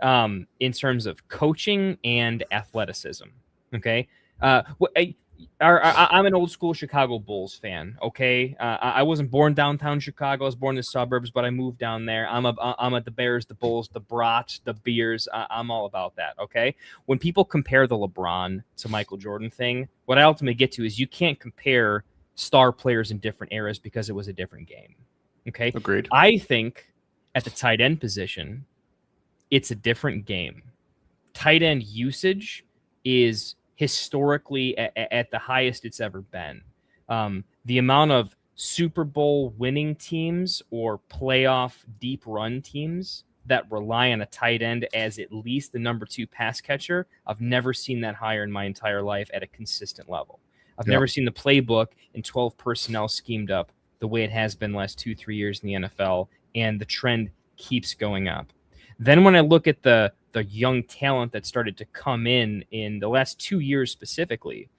Speaker 4: in terms of coaching and athleticism. Okay. I'm an old school Chicago Bulls fan. Okay. I wasn't born downtown Chicago. I was born in the suburbs, but I moved down there. I'm at the Bears, the Bulls, the Brats, the Beers. I'm all about that. Okay. When people compare the LeBron to Michael Jordan thing, what I ultimately get to is you can't compare star players in different eras because it was a different game. Okay.
Speaker 3: Agreed.
Speaker 4: I think at the tight end position, it's a different game. Tight end usage is historically at the highest it's ever been. The amount of Super Bowl winning teams or playoff deep run teams that rely on a tight end as at least the number 2 pass catcher, I've never seen that higher in my entire life at a consistent level. I've never seen the playbook in 12 personnel schemed up the way it has been the last 2-3 years in the NFL, and the trend keeps going up. Then when I look at the young talent that started to come in the last 2 years specifically,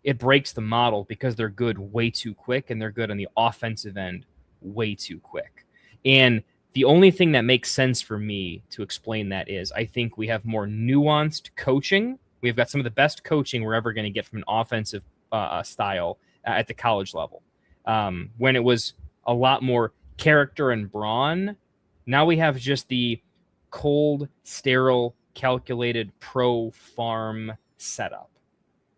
Speaker 4: it breaks the model because they're good way too quick, and they're good on the offensive end way too quick. And the only thing that makes sense for me to explain that is I think we have more nuanced coaching. We've got some of the best coaching we're ever going to get from an offensive style at the college level. When it was a lot more character and brawn, now we have just the cold, sterile, calculated pro farm setup,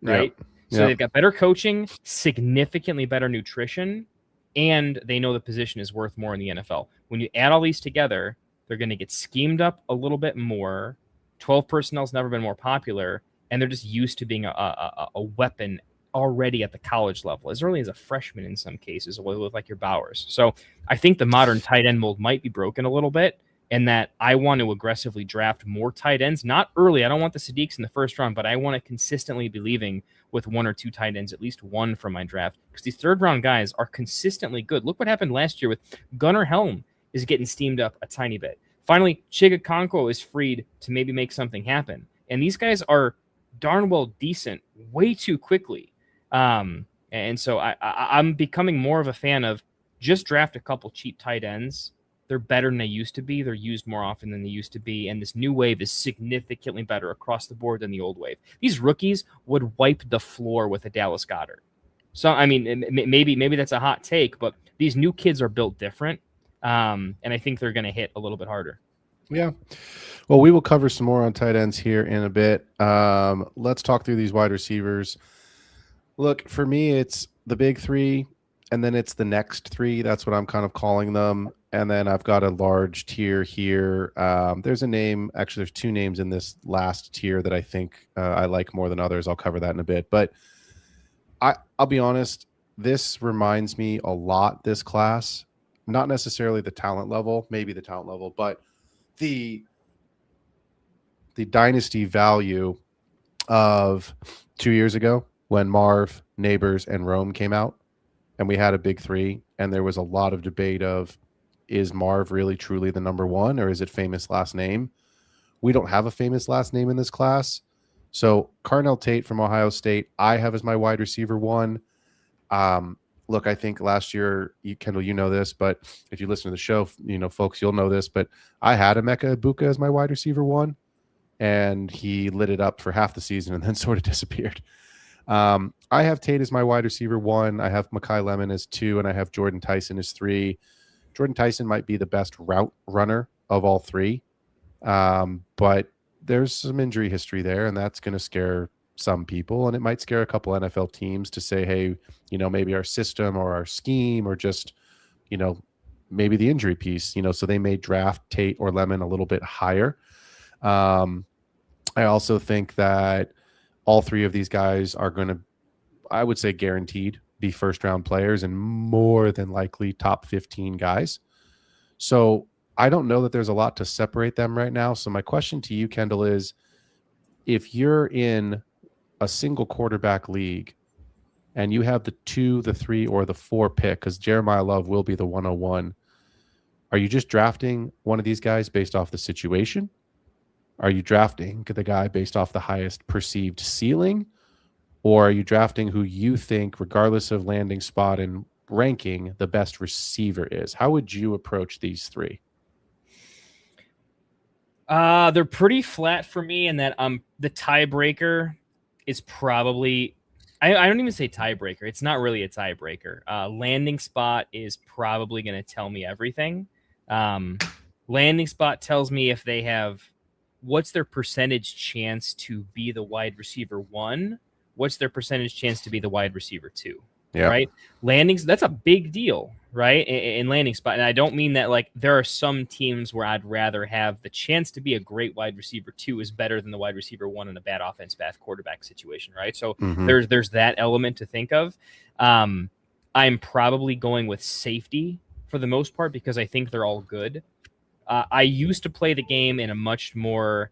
Speaker 4: right?
Speaker 3: Yep.
Speaker 4: So they've got better coaching, significantly better nutrition, and they know the position is worth more in the NFL. When you add all these together, they're going to get schemed up a little bit more. 12 personnel's never been more popular, and they're just used to being a weapon already at the college level, as early as a freshman in some cases, with like your Bowers. So I think the modern tight end mold might be broken a little bit, and that I want to aggressively draft more tight ends, not early. I don't want the Sadiqs in the first round, but I want to consistently be leaving with 1 or 2 tight ends, at least one from my draft, because these third-round guys are consistently good. Look what happened last year with Gunnar Helm is getting steamed up a tiny bit. Finally, Chigakonko is freed to maybe make something happen. And these guys are darn well decent way too quickly. And so I'm becoming more of a fan of just draft a couple cheap tight ends. They're better than they used to be. They're used more often than they used to be. And this new wave is significantly better across the board than the old wave. These rookies would wipe the floor with a Dallas Goedert. So, I mean, maybe that's a hot take, but these new kids are built different. And I think they're going to hit a little bit harder.
Speaker 3: Yeah. Well, we will cover some more on tight ends here in a bit. Let's talk through these wide receivers. Look, for me, it's the big 3, and then it's the next 3. That's what I'm kind of calling them. And then I've got a large tier here. There's a name. Actually, there's 2 names in this last tier that I think I like more than others. I'll cover that in a bit. But I'll be honest, this reminds me a lot, this class, not necessarily the talent level, maybe the talent level, but the dynasty value of 2 years ago when Marv, Neighbors, and Rome came out, and we had a big 3, and there was a lot of debate of, is Marv really truly the number 1, or is it famous last name? We don't have a famous last name in this class. So Carnell Tate from Ohio State, I have as my wide receiver 1. look, I think last year, Kendall, you know this, but if you listen to the show, folks, you'll know this, but I had Emeka Ibuka as my wide receiver 1, and he lit it up for half the season and then sort of disappeared. I have Tate as my wide receiver 1. I have Mekhi Lemon as 2, and I have Jordan Tyson as 3. Jordan Tyson might be the best route runner of all 3. But there's some injury history there, and that's going to scare some people, and it might scare a couple NFL teams to say, hey, maybe our system or our scheme or just, maybe the injury piece, so they may draft Tate or Lemon a little bit higher. I also think that all 3 of these guys are going to, I would say, guaranteed be first round players and more than likely top 15 guys. So I don't know that there's a lot to separate them right now. So my question to you, Kendall, is if you're in a single quarterback league and you have the 2, the 3, or the 4 pick, because Jeremiah Love will be the 101, are you just drafting one of these guys based off the situation? Are you drafting the guy based off the highest perceived ceiling? Or are you drafting who you think, regardless of landing spot and ranking, the best receiver is? How would you approach these 3?
Speaker 4: They're pretty flat for me in that the tiebreaker is probably I don't even say tiebreaker. It's not really a tiebreaker. Landing spot is probably going to tell me everything. Landing spot tells me if they have what's their percentage chance to be the wide receiver 1, what's their percentage chance to be the wide receiver 2. Yeah. Right. Landings, that's a big deal, right? In landing spot. And I don't mean that like there are some teams where I'd rather have the chance to be a great wide receiver 2 is better than the wide receiver 1 in a bad offense, bad quarterback situation, right? So there's that element to think of. I'm probably going with safety for the most part because I think they're all good. I used to play the game in a much more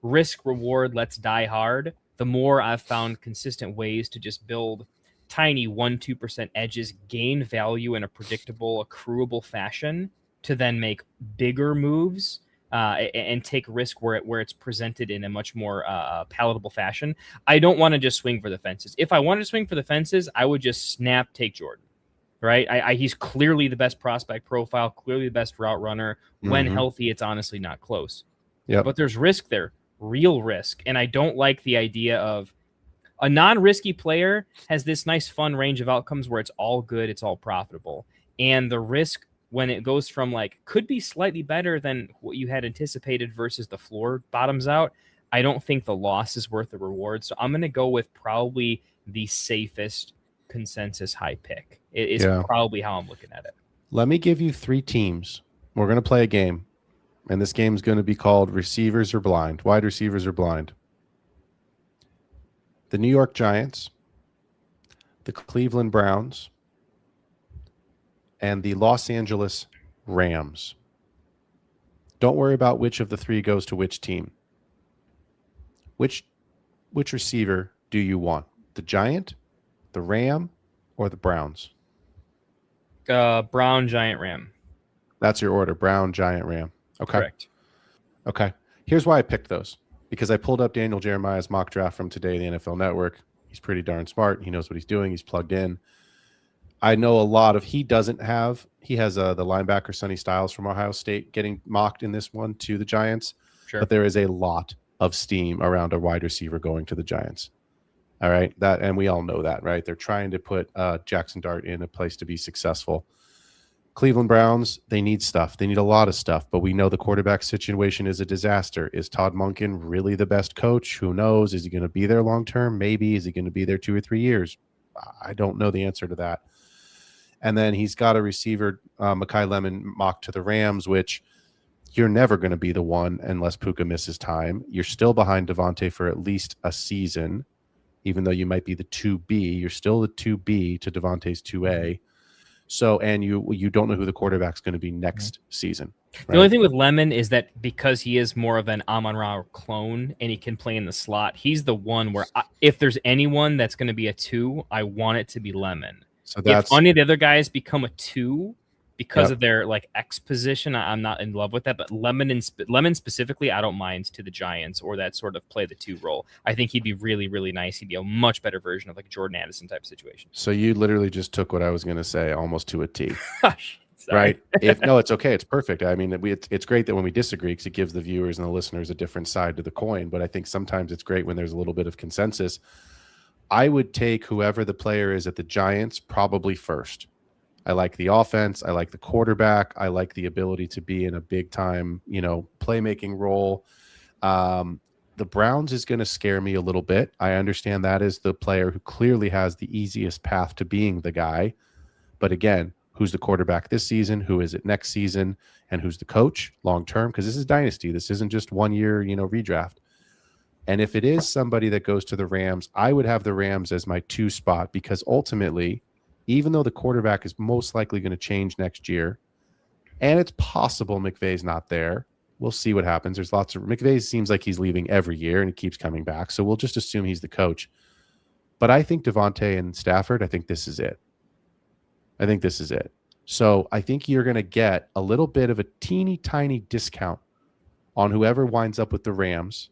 Speaker 4: risk reward, let's die hard. The more I've found consistent ways to just build tiny 1-2% edges, gain value in a predictable, accruable fashion to then make bigger moves and take risk where it's presented in a much more palatable fashion. I don't want to just swing for the fences. If I wanted to swing for the fences, I would just take Jordan, right? He's clearly the best prospect profile, clearly the best route runner. When healthy, it's honestly not close. Yeah, but there's risk there, real risk. And I don't like the idea of a non-risky player has this nice fun range of outcomes where it's all good, it's all profitable. And the risk when it goes from like could be slightly better than what you had anticipated versus the floor bottoms out, I don't think the loss is worth the reward. So I'm going to go with probably the safest consensus high pick. It's probably how I'm looking at it.
Speaker 3: Let me give you 3 teams. We're going to play a game, and this game is going to be called Receivers Are Blind. Wide receivers are blind. The New York Giants, the Cleveland Browns, and the Los Angeles Rams. Don't worry about which of the 3 goes to which team. Which receiver do you want? The Giant, the Ram, or the Browns?
Speaker 4: Brown, Giant, Ram.
Speaker 3: That's your order. Brown, Giant, Ram. Okay.
Speaker 4: Correct.
Speaker 3: Okay. Here's why I picked those. Because I pulled up Daniel Jeremiah's mock draft from today, the NFL Network. He's pretty darn smart. He knows what he's doing. He's plugged in. I know a lot of he has the linebacker Sonny Styles from Ohio State getting mocked in this one to the Giants. Sure. But there is a lot of steam around a wide receiver going to the Giants. All right. And we all know that, right? They're trying to put Jackson Dart in a place to be successful. Cleveland Browns, they need stuff. They need a lot of stuff, but we know the quarterback situation is a disaster. Is Todd Monken really the best coach? Who knows? Is he going to be there long term? Maybe. Is he going to be there 2 or 3 years? I don't know the answer to that. And then he's got a receiver, Mekhi Lemon, mocked to the Rams, which you're never going to be the one unless Puka misses time. You're still behind Devontae for at least a season, even though you might be the 2B. You're still the 2B to Devontae's 2A. So, and you don't know who the quarterback's going to be next season. Right?
Speaker 4: The only thing with Lemon is that because he is more of an Amon-Ra clone and he can play in the slot, he's the one where if there's anyone that's going to be a 2, I want it to be Lemon. So if any of the other guys become a 2, because of their like X position. I'm not in love with that, but Lemon specifically, I don't mind to the Giants or that sort of play the 2 role. I think he'd be really, really nice. He'd be a much better version of like a Jordan Anderson type situation.
Speaker 3: So you literally just took what I was going to say almost to a T.
Speaker 4: Sorry.
Speaker 3: Right? No, it's okay. It's perfect. I mean, it's great that when we disagree, because it gives the viewers and the listeners a different side to the coin. But I think sometimes it's great when there's a little bit of consensus. I would take whoever the player is at the Giants probably first. I like the offense. I like the quarterback. I like the ability to be in a big time, playmaking role. The Browns is going to scare me a little bit. I understand that is the player who clearly has the easiest path to being the guy. But again, who's the quarterback this season? Who is it next season? And who's the coach long term? Because this is Dynasty. This isn't just 1 year, redraft. And if it is somebody that goes to the Rams, I would have the Rams as my 2 spot, because ultimately, even though the quarterback is most likely going to change next year, and it's possible McVay's not there, we'll see what happens. There's lots of McVay seems like he's leaving every year and he keeps coming back. So we'll just assume he's the coach. But I think Devontae and Stafford, I think this is it. So I think you're going to get a little bit of a teeny tiny discount on whoever winds up with the Rams,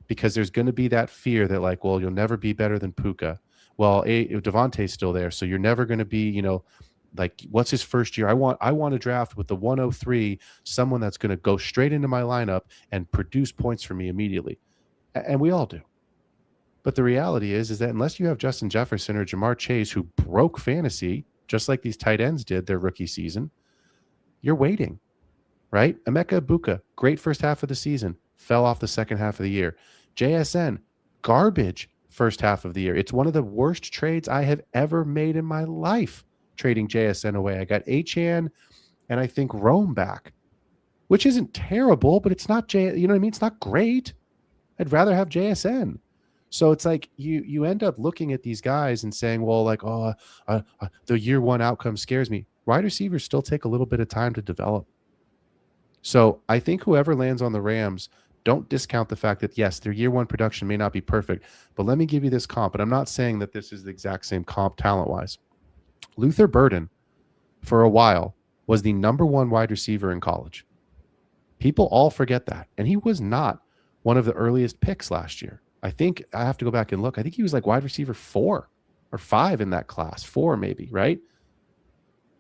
Speaker 3: because there's going to be that fear that like, well, you'll never be better than Puka. Well, Devontae's still there, so you're never going to be, like, what's his first year? I want to draft with the 103 someone that's going to go straight into my lineup and produce points for me immediately, and we all do. But the reality is that unless you have Justin Jefferson or Jamar Chase, who broke fantasy just like these tight ends did their rookie season, you're waiting, right? Emeka Egbuka, great first half of the season, fell off the second half of the year. JSN, garbage first half of the year. It's one of the worst trades I have ever made in my life, trading JSN away. I got Achane and I think Rome back, which isn't terrible, but it's not it's not great. I'd rather have JSN. So it's like you end up looking at these guys and saying, well, like, the year 1 outcome scares me. Wide receivers still take a little bit of time to develop. So I think whoever lands on the Rams, don't discount the fact that, yes, their year 1 production may not be perfect, but let me give you this comp. And I'm not saying that this is the exact same comp talent-wise. Luther Burden, for a while, was the number 1 wide receiver in college. People all forget that. And he was not one of the earliest picks last year. I think I have to go back and look. I think he was like wide receiver 4 or 5 in that class. 4 maybe, right?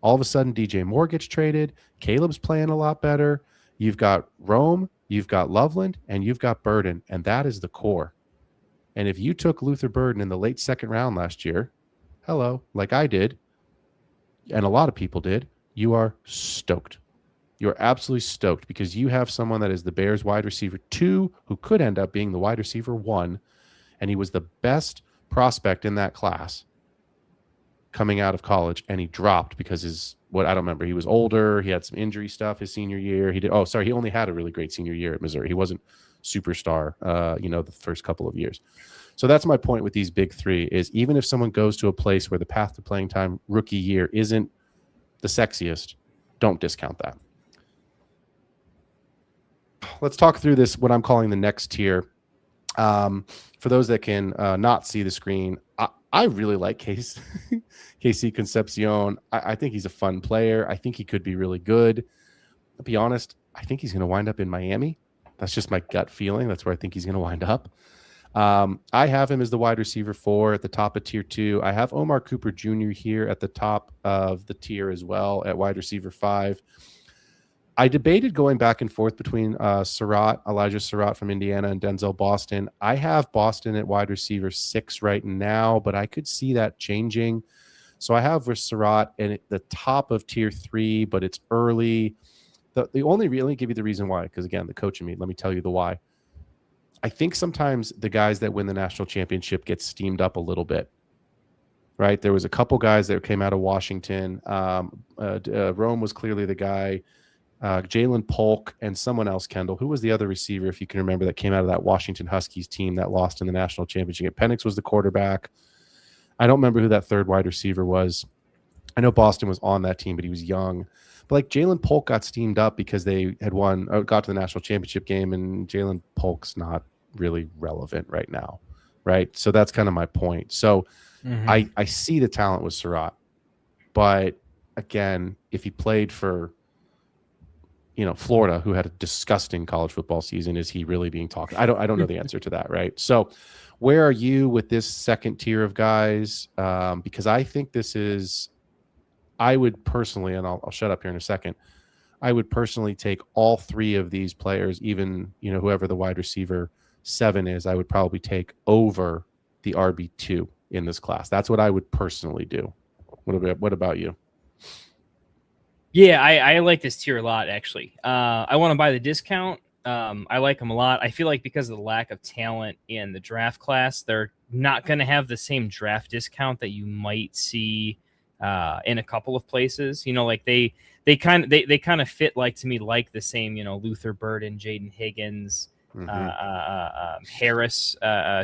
Speaker 3: All of a sudden, DJ Moore gets traded. Caleb's playing a lot better. You've got Rome, you've got Loveland, and you've got Burden, and that is the core. And if you took Luther Burden in the late 2nd round last year, like I did, and a lot of people did, you are stoked. You're absolutely stoked, because you have someone that is the Bears wide receiver 2 who could end up being the wide receiver 1, and he was the best prospect in that class coming out of college, and he dropped because I don't remember. He was older. He had some injury stuff his senior year. He only had a really great senior year at Missouri. He wasn't superstar, the first couple of years. So that's my point with these big 3 is even if someone goes to a place where the path to playing time rookie year isn't the sexiest, don't discount that. Let's talk through this, what I'm calling the next tier. For those that can not see the screen, I really like KC Concepcion. I think he's a fun player. I think he could be really good. I'll be honest, I think he's going to wind up in Miami. That's just my gut feeling. That's where I think he's going to wind up. I have him as the wide receiver 4 at the top of tier 2. I have Omar Cooper Jr. here at the top of the tier as well at wide receiver 5. I debated going back and forth between Elijah Surratt from Indiana, and Denzel Boston. I have Boston at wide receiver 6 right now, but I could see that changing. So I have Surratt at the top of tier 3, but it's early. The only really give you the reason why, because again, the coach in me, let me tell you the why. I think sometimes the guys that win the national championship get steamed up a little bit. Right? There was a couple guys that came out of Washington. Rome was clearly the guy. Jalen Polk and someone else, Kendall. Who was the other receiver, if you can remember, that came out of that Washington Huskies team that lost in the national championship? Penix was the quarterback. I don't remember who that 3rd wide receiver was. I know Boston was on that team, but he was young. But like Jalen Polk got steamed up because they had got to the national championship game, and Jalen Polk's not really relevant right now, right? So that's kind of my point. So I see the talent with Surratt, but again, if he played for, Florida, who had a disgusting college football season, is he really being talked? I don't know the answer to that, right? So where are you with this second tier of guys? Because I think I would personally, and I'll shut up here in a second, I would personally take all three of these players, even, whoever the wide receiver 7 is, I would probably take over the RB2 in this class. That's what I would personally do. What about you?
Speaker 4: Yeah, I like this tier a lot, actually. I want to buy the discount. I like them a lot. I feel like because of the lack of talent in the draft class, they're not going to have the same draft discount that you might see in a couple of places. Like they kind of fit to me like the same, Luther Burden, Jaden Higgins, Harris,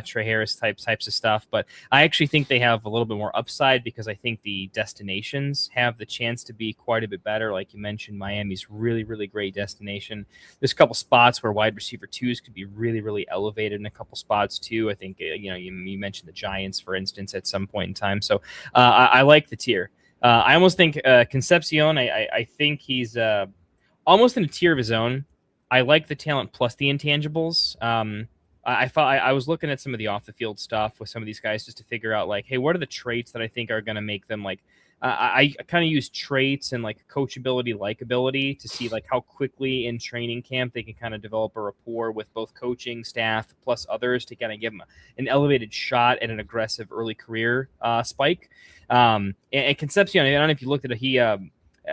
Speaker 4: Trey Harris types of stuff. But I actually think they have a little bit more upside because I think the destinations have the chance to be quite a bit better. Like you mentioned, Miami's really, really great destination. There's a couple spots where wide receiver 2s could be really, really elevated in a couple spots too. I think, you mentioned the Giants, for instance, at some point in time. So I like the tier. I almost think Concepcion, I think he's almost in a tier of his own. I like the talent plus the intangibles. I was looking at some of the off the field stuff with some of these guys just to figure out hey, what are the traits that I think are going to make them I kind of use traits and coachability, likability to see how quickly in training camp they can kind of develop a rapport with both coaching staff plus others to kind of give them an elevated shot at an aggressive early career spike. And Concepcion, I don't know if you looked at it,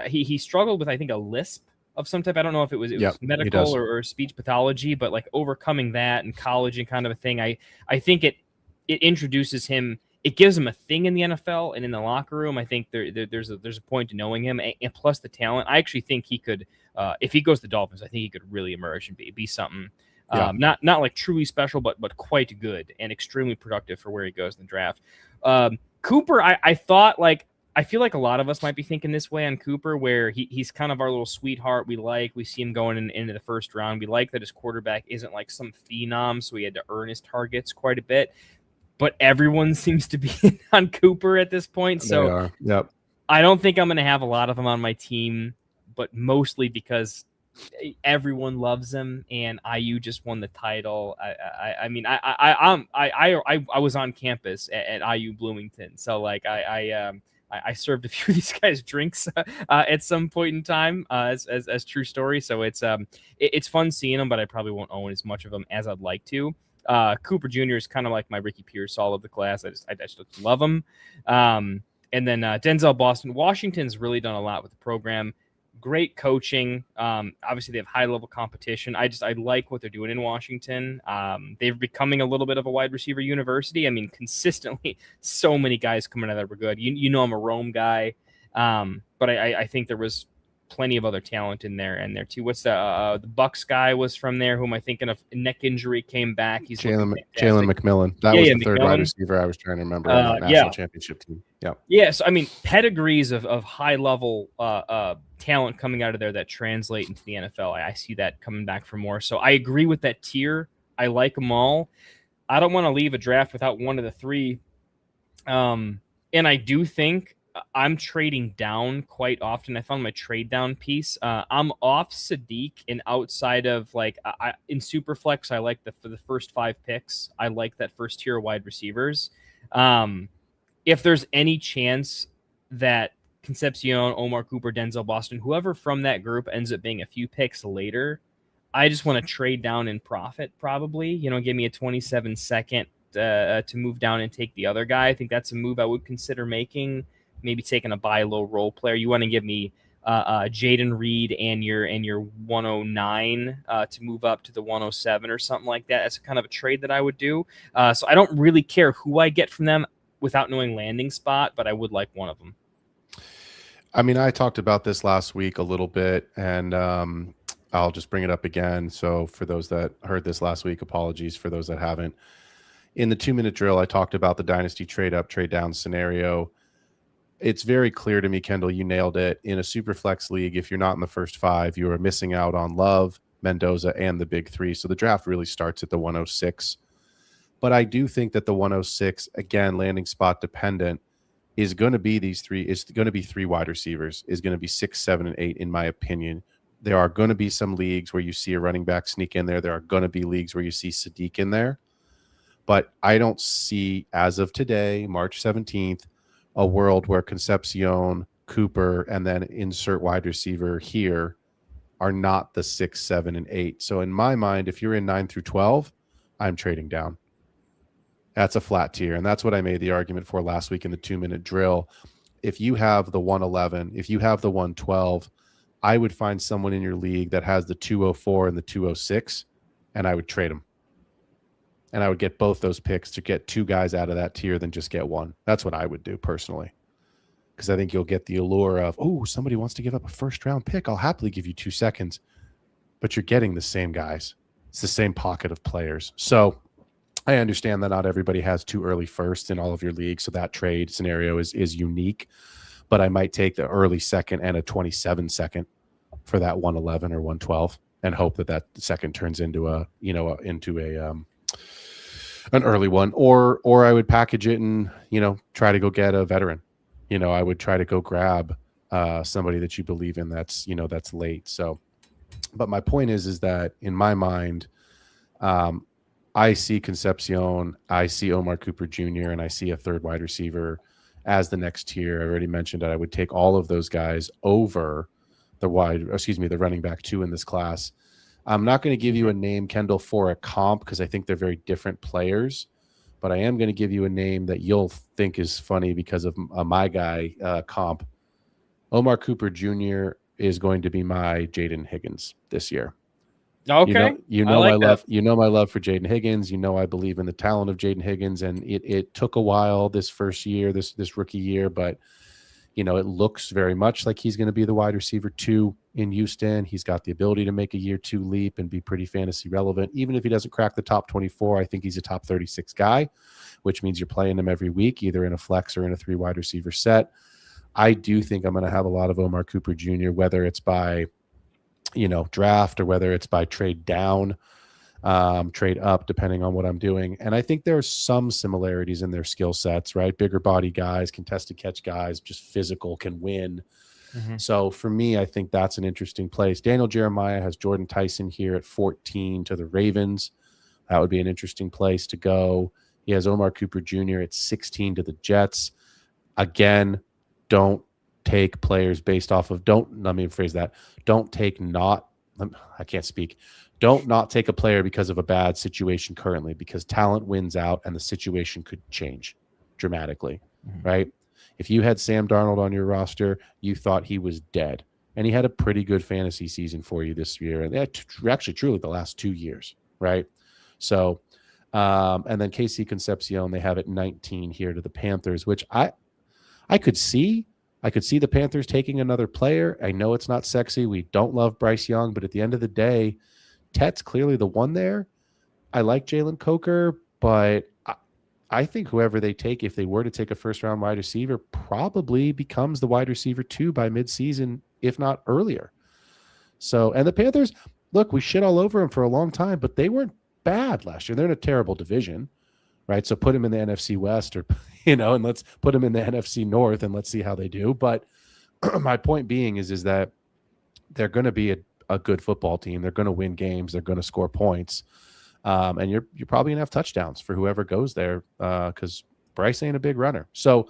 Speaker 4: he struggled with, I think, a lisp of some type. I don't know if it was medical or speech pathology, but overcoming that in college and kind of a thing, I think it introduces him. It gives him a thing in the NFL and in the locker room. I think there's a point to knowing him, and plus the talent. I actually think he could, if he goes to the Dolphins, I think he could really emerge and be something not truly special, but quite good and extremely productive for where he goes in the draft. Cooper, I thought I feel like a lot of us might be thinking this way on Cooper, where he's kind of our little sweetheart. We see him going into the first round. We like that his quarterback isn't some phenom, so he had to earn his targets quite a bit. But everyone seems to be on Cooper at this point. So
Speaker 3: yep.
Speaker 4: I don't think I'm going to have a lot of them on my team, but mostly because everyone loves him and IU just won the title. I mean, I was on campus at IU Bloomington, so I served a few of these guys drinks at some point in time as true story. So it's fun seeing them, but I probably won't own as much of them as I'd like to. Cooper Jr. is kind of like my Ricky Pearsall of the class. I just love him. And then Denzel Boston. Washington's really done a lot with the program. Great coaching. Obviously, they have high-level competition. I like what they're doing in Washington. They're becoming a little bit of a wide receiver university. I mean, consistently, so many guys coming out of there were good. I'm a Rome guy, but I think there was plenty of other talent in there too. What's the Bucks guy was from there? Who am I thinking of? Neck injury, came back. He's
Speaker 3: Jalen McMillan. That was the third wide receiver I was trying to remember on that national championship team. Yeah. Yeah.
Speaker 4: So I mean, pedigrees of high level talent coming out of there that translate into the NFL. I see that coming back for more. So I agree with that tier. I like them all. I don't want to leave a draft without one of the three. And I do think I'm trading down quite often. I found my trade down piece. I'm off Sadiq, and outside of in Superflex, I like for the first 5 picks. I like that first tier of wide receivers. If there's any chance that Concepcion, Omar Cooper, Denzel Boston, whoever from that group ends up being a few picks later, I just want to trade down and profit. Probably, give me a 27 second to move down and take the other guy. I think that's a move I would consider making. Maybe taking a buy low role player. You want to give me Jaden Reed and your 109 to move up to the 107 or something like that. That's kind of a trade that I would do. So I don't really care who I get from them without knowing landing spot, but I would like one of them.
Speaker 3: I mean, I talked about this last week a little bit, and I'll just bring it up again. So for those that heard this last week, apologies for those that haven't. In the 2-minute drill, I talked about the dynasty trade up, trade down scenario. It's very clear to me, Kendall, you nailed it. In a super flex league, if you're not in the first 5, you are missing out on Love, Mendoza, and the big 3. So the draft really starts at the 106. But I do think that the 106, again, landing spot dependent, is going to be these three. Is going to be three wide receivers. Is going to be 6, 7, and 8, in my opinion. There are going to be some leagues where you see a running back sneak in there. There are going to be leagues where you see Sadiq in there. But I don't see, as of today, March 17th, a world where Concepcion, Cooper, and then insert wide receiver here are not the 6, 7, and 8. So in my mind, if you're in 9 through 12, I'm trading down. That's a flat tier. And that's what I made the argument for last week in the 2-minute drill. If you have the 111, if you have the 112, I would find someone in your league that has the 204 and the 206, and I would trade them. And I would get both those picks to get two guys out of that tier than just get one. That's what I would do personally. Because I think you'll get the allure of, oh, somebody wants to give up a first-round pick. I'll happily give you 2 seconds. But you're getting the same guys. It's the same pocket of players. So I understand that not everybody has 2 early firsts in all of your leagues, so that trade scenario is unique. But I might take the early second and a 27 second for that 111 or 112 and hope that second turns into an early one, or I would package it and, try to go get a veteran. I would try to go grab somebody that you believe in that's late. So, but my point is that in my mind, I see Concepcion, I see Omar Cooper Jr., and I see a third wide receiver as the next tier. I already mentioned that I would take all of those guys over the running back 2 in this class. I'm not going to give you a name, Kendall, for a comp because I think they're very different players, but I am going to give you a name that you'll think is funny because of my guy comp. Omar Cooper Jr. is going to be my Jaden Higgins this year.
Speaker 4: Okay.
Speaker 3: My love for Jaden Higgins. I believe in the talent of Jaden Higgins, and it took a while this first year, this rookie year, but it looks very much like he's going to be the wide receiver 2 in Houston. He's got the ability to make a year 2 leap and be pretty fantasy relevant. Even if he doesn't crack the top 24, I think he's a top 36 guy, which means you're playing him every week, either in a flex or in a 3 wide receiver set. I do think I'm going to have a lot of Omar Cooper Jr., whether it's by draft or whether it's by trade down, trade up, depending on what I'm doing. And I think there are some similarities in their skill sets, right? Bigger body guys, contested catch guys, just physical, can win. Mm-hmm. So for me, I think that's an interesting place. Daniel Jeremiah has Jordan Tyson here at 14 to the Ravens. That would be an interesting place to go. He has Omar Cooper Jr. at 16 to the Jets. Again, don't take players based off of don't not take a player because of a bad situation currently, because talent wins out and the situation could change dramatically, right? If you had Sam Darnold on your roster, you thought he was dead, and he had a pretty good fantasy season for you this year, and actually truly the last 2 years, right? So and then KC Concepcion, they have it 19 here to the Panthers, which I could see the Panthers taking another player. I know it's not sexy. We don't love Bryce Young, but at the end of the day, Tet's clearly the one there. I like Jalen Coker, but I think whoever they take, if they were to take a first-round wide receiver, probably becomes the wide receiver 2 by midseason, if not earlier. So, and the Panthers, look, we shit all over them for a long time, but they weren't bad last year. They're in a terrible division, right? So put them in the NFC West or and let's put them in the NFC North and let's see how they do. But my point being is that they're going to be a good football team. They're going to win games. They're going to score points. And you're probably going to have touchdowns for whoever goes there because Bryce ain't a big runner. So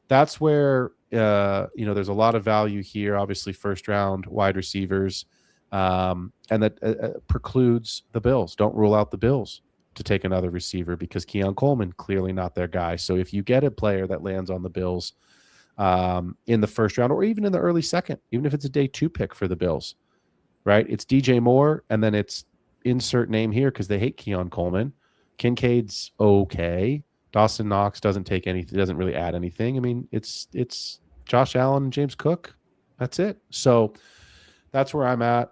Speaker 3: that's where, there's a lot of value here. Obviously, first-round wide receivers. And that precludes the Bills. Don't rule out the Bills to take another receiver because Keon Coleman, clearly not their guy. So if you get a player that lands on the Bills in the first round or even in the early second, even if it's a day 2 pick for the Bills, right? It's DJ Moore and then it's insert name here because they hate Keon Coleman. Kincaid's okay. Dawson Knox doesn't take anything, doesn't really add anything. I mean, it's Josh Allen and James Cook. That's it. So that's where I'm at.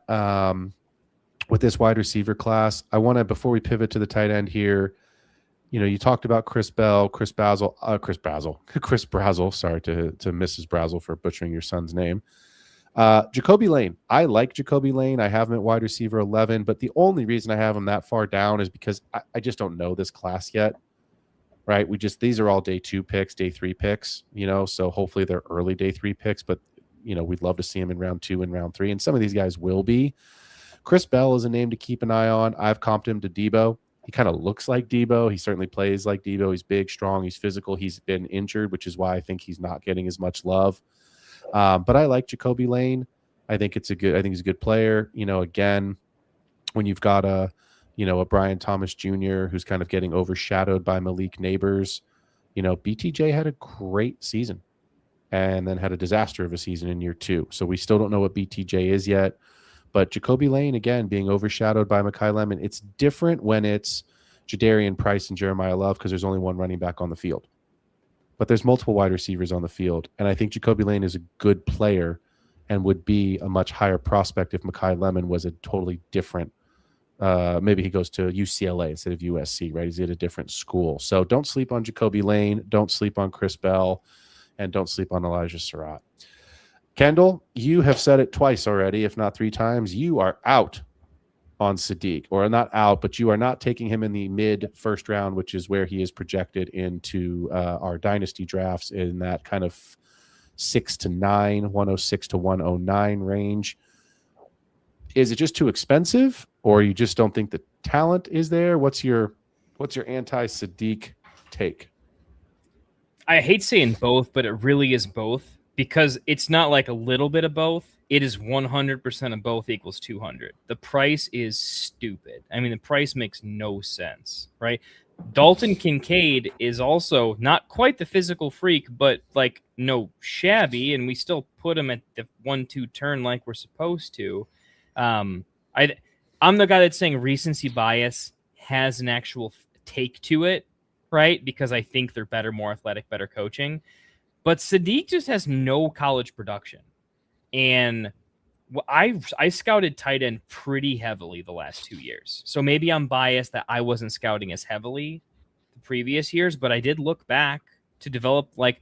Speaker 3: With this wide receiver class, I want to, before we pivot to the tight end here, you talked about Chris Brazel. Sorry to Mrs. Brazel for butchering your son's name. Jacoby Lane. I like Jacoby Lane. I have him at wide receiver 11, but the only reason I have him that far down is because I just don't know this class yet, right? These are all day 2 picks, day 3 picks, so hopefully they're early day 3 picks, but we'd love to see him in round 2 and round 3. And some of these guys will be. Chris Bell is a name to keep an eye on. I've comped him to Debo. He kind of looks like Debo. He certainly plays like Debo. He's big, strong, he's physical. He's been injured, which is why I think he's not getting as much love. But I like Jacoby Lane. I think he's a good player. Again, when you've got a Brian Thomas Jr. who's kind of getting overshadowed by Malik Neighbors, BTJ had a great season and then had a disaster of a season in year 2. So we still don't know what BTJ is yet. But Jacoby Lane, again, being overshadowed by Mekhi Lemon. It's different when it's Jadarian Price and Jeremiah Love because there's only one running back on the field. But there's multiple wide receivers on the field. And I think Jacoby Lane is a good player and would be a much higher prospect if Mekhi Lemon was a totally different. Maybe he goes to UCLA instead of USC, right? He's at a different school. So don't sleep on Jacoby Lane. Don't sleep on Chris Bell. And don't sleep on Elijah Surratt. Kendall, you have said it twice already, if not 3 times. You are out on Sadiq, or not out, but you are not taking him in the mid first round, which is where he is projected into our dynasty drafts in that kind of 6 to 9, 106 to 109 range. Is it just too expensive, or you just don't think the talent is there? What's your anti-Sadiq take?
Speaker 4: I hate saying both, but it really is both. Because it's not like a little bit of both. It is 100% of both equals 200. The price is stupid. I mean, the price makes no sense, right? Dalton Kincaid is also not quite the physical freak, but like no shabby, and we still put him at the 1-2 turn like we're supposed to. I'm the guy that's saying recency bias has an actual take to it, right? Because I think they're better, more athletic, better coaching. But Sadiq just has no college production. And I scouted tight end pretty heavily the last 2 years. So maybe I'm biased that I wasn't scouting as heavily the previous years, but I did look back to develop, like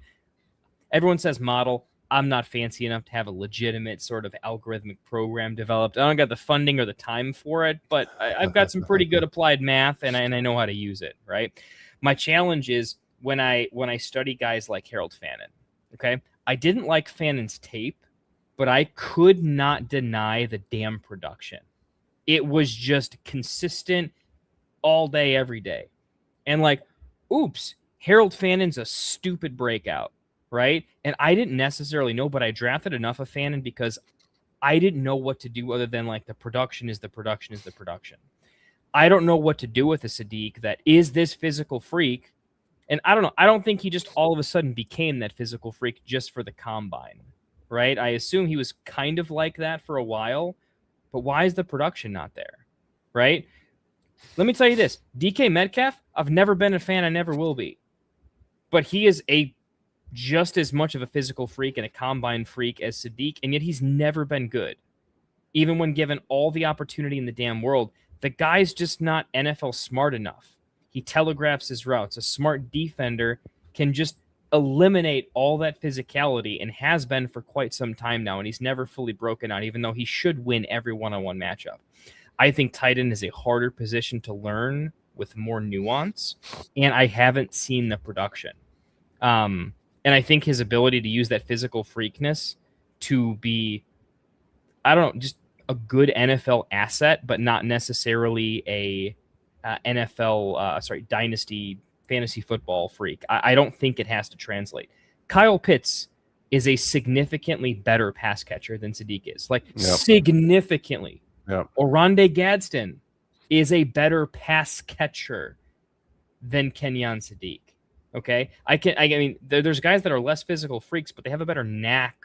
Speaker 4: everyone says model. I'm not fancy enough to have a legitimate sort of algorithmic program developed. I don't got the funding or the time for it, but I've got some pretty good applied math and I know how to use it, right? My challenge is, when I study guys like Harold Fannin, okay, I didn't like Fannon's tape, but I could not deny the damn production. It was just consistent all day, every day. And like, oops, Harold Fannon's a stupid breakout, right? And I didn't necessarily know, but I drafted enough of Fannin because I didn't know what to do other than like the production is the production is the production. I don't know what to do with a Sadiq that is this physical freak. And I don't know. I don't think he just all of a sudden became that physical freak just for the combine, right? I assume he was kind of like that for a while, but why is the production not there, right? Let me tell you this. DK Metcalf, I've never been a fan. I never will be. But he is just as much of a physical freak and a combine freak as Sadiq, and yet he's never been good. Even when given all the opportunity in the damn world, the guy's just not NFL smart enough. He telegraphs his routes. A smart defender can just eliminate all that physicality and has been for quite some time now, and he's never fully broken out, even though he should win every one-on-one matchup. I think tight end is a harder position to learn with more nuance, and I haven't seen the production. And I think his ability to use that physical freakness to be, I don't know, just a good NFL asset, but not necessarily a dynasty fantasy football freak. I don't think it has to translate. Kyle Pitts is a significantly better pass catcher than Sadiq is. Significantly.
Speaker 3: Yep.
Speaker 4: Oronde Gadsden is a better pass catcher than Kenyon Sadiq. Okay? I mean, there's guys that are less physical freaks, but they have a better knack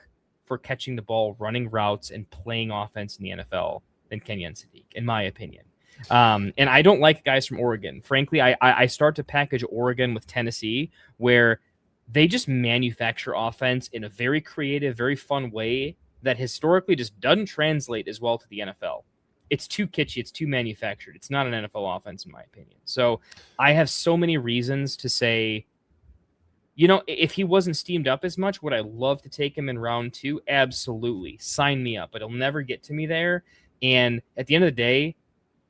Speaker 4: for catching the ball, running routes, and playing offense in the NFL than Kenyon Sadiq, in my opinion. And I don't like guys from Oregon. Frankly, I start to package Oregon with Tennessee, where they just manufacture offense in a very creative, very fun way that historically just doesn't translate as well to the NFL. It's too kitschy. It's too manufactured. It's not an NFL offense, in my opinion. So I have so many reasons to say, you know, if he wasn't steamed up as much, would I love to take him in round 2? Absolutely. Sign me up, but he'll never get to me there. And at the end of the day,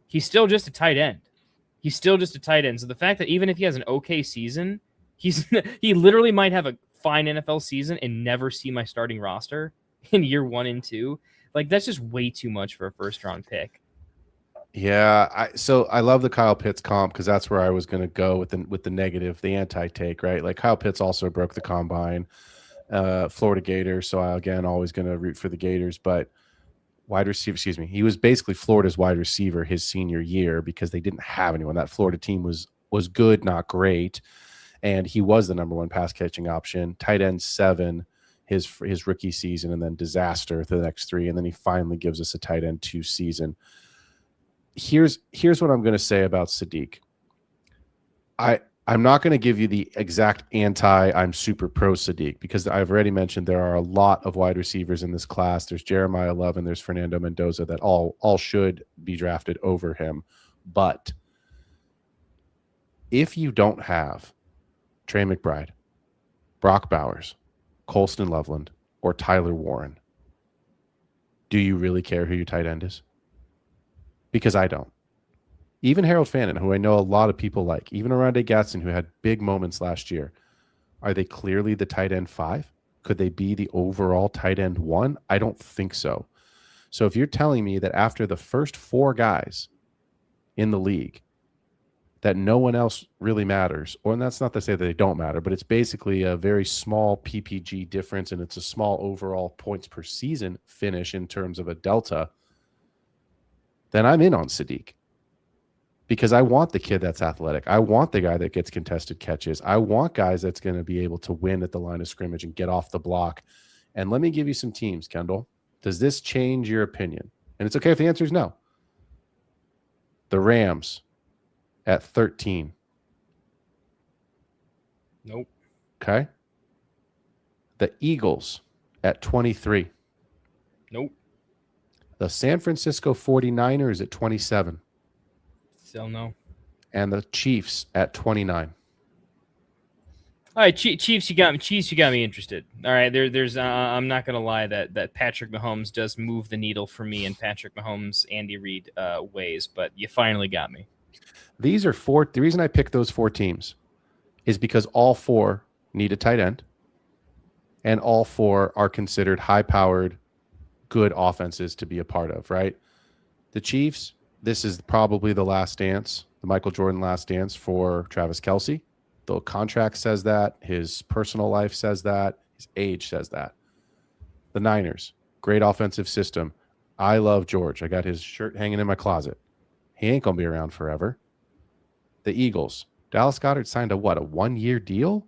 Speaker 4: he's still just a tight end. He's still just a tight end. So the fact that even if he has an okay season, he literally might have a fine NFL season and never see my starting roster in year 1 and 2. Like, that's just way too much for a first-round pick.
Speaker 3: Yeah, so I love the Kyle Pitts comp because that's where I was going to go with the negative, the anti-take, right? Like Kyle Pitts also broke the combine, Florida Gators. So again, always going to root for the Gators, but wide receiver, excuse me, he was basically Florida's wide receiver his senior year because they didn't have anyone. That Florida team was good, not great, and he was the number 1 pass catching option. Tight end 7 his rookie season, and then disaster for the next 3, and then he finally gives us a tight end 2 season. Here's what I'm going to say about Sadiq. I'm not going to give you the exact I'm super pro Sadiq because I've already mentioned there are a lot of wide receivers in this class. There's Jeremiah Love and there's Fernando Mendoza that all should be drafted over him. But if you don't have Trey McBride, Brock Bowers, Colston Loveland, or Tyler Warren, do you really care who your tight end is? Because I don't. Even Harold Fannin, who I know a lot of people like, even Oronde Gadsden, who had big moments last year, are they clearly the tight end 5? Could they be the overall tight end 1? I don't think so. So if you're telling me that after the first 4 guys in the league, that no one else really matters, or and that's not to say that they don't matter, but it's basically a very small PPG difference and it's a small overall points per season finish in terms of a delta, then I'm in on Sadiq because I want the kid that's athletic. I want the guy that gets contested catches. I want guys that's going to be able to win at the line of scrimmage and get off the block. And let me give you some teams, Kendall. Does this change your opinion? And it's okay if the answer is no. The Rams at 13.
Speaker 4: Nope.
Speaker 3: Okay. The Eagles at 23.
Speaker 4: Nope.
Speaker 3: The San Francisco 49ers at 27.
Speaker 4: Still no.
Speaker 3: And the Chiefs at 29.
Speaker 4: All right, Chiefs, you got me. Chiefs, you got me interested. All right, there's. I'm not gonna lie that Patrick Mahomes does move the needle for me in Patrick Mahomes, Andy Reid ways, but you finally got me.
Speaker 3: These are 4. The reason I picked those 4 teams is because all 4 need a tight end, and all 4 are considered high-powered, good offenses to be a part of, right? The Chiefs, this is probably the last dance, the Michael Jordan last dance for Travis Kelce. The contract says that. His personal life says that. His age says that. The Niners, great offensive system. I love George. I got his shirt hanging in my closet. He ain't going to be around forever. The Eagles, Dallas Goedert signed a 1-year deal?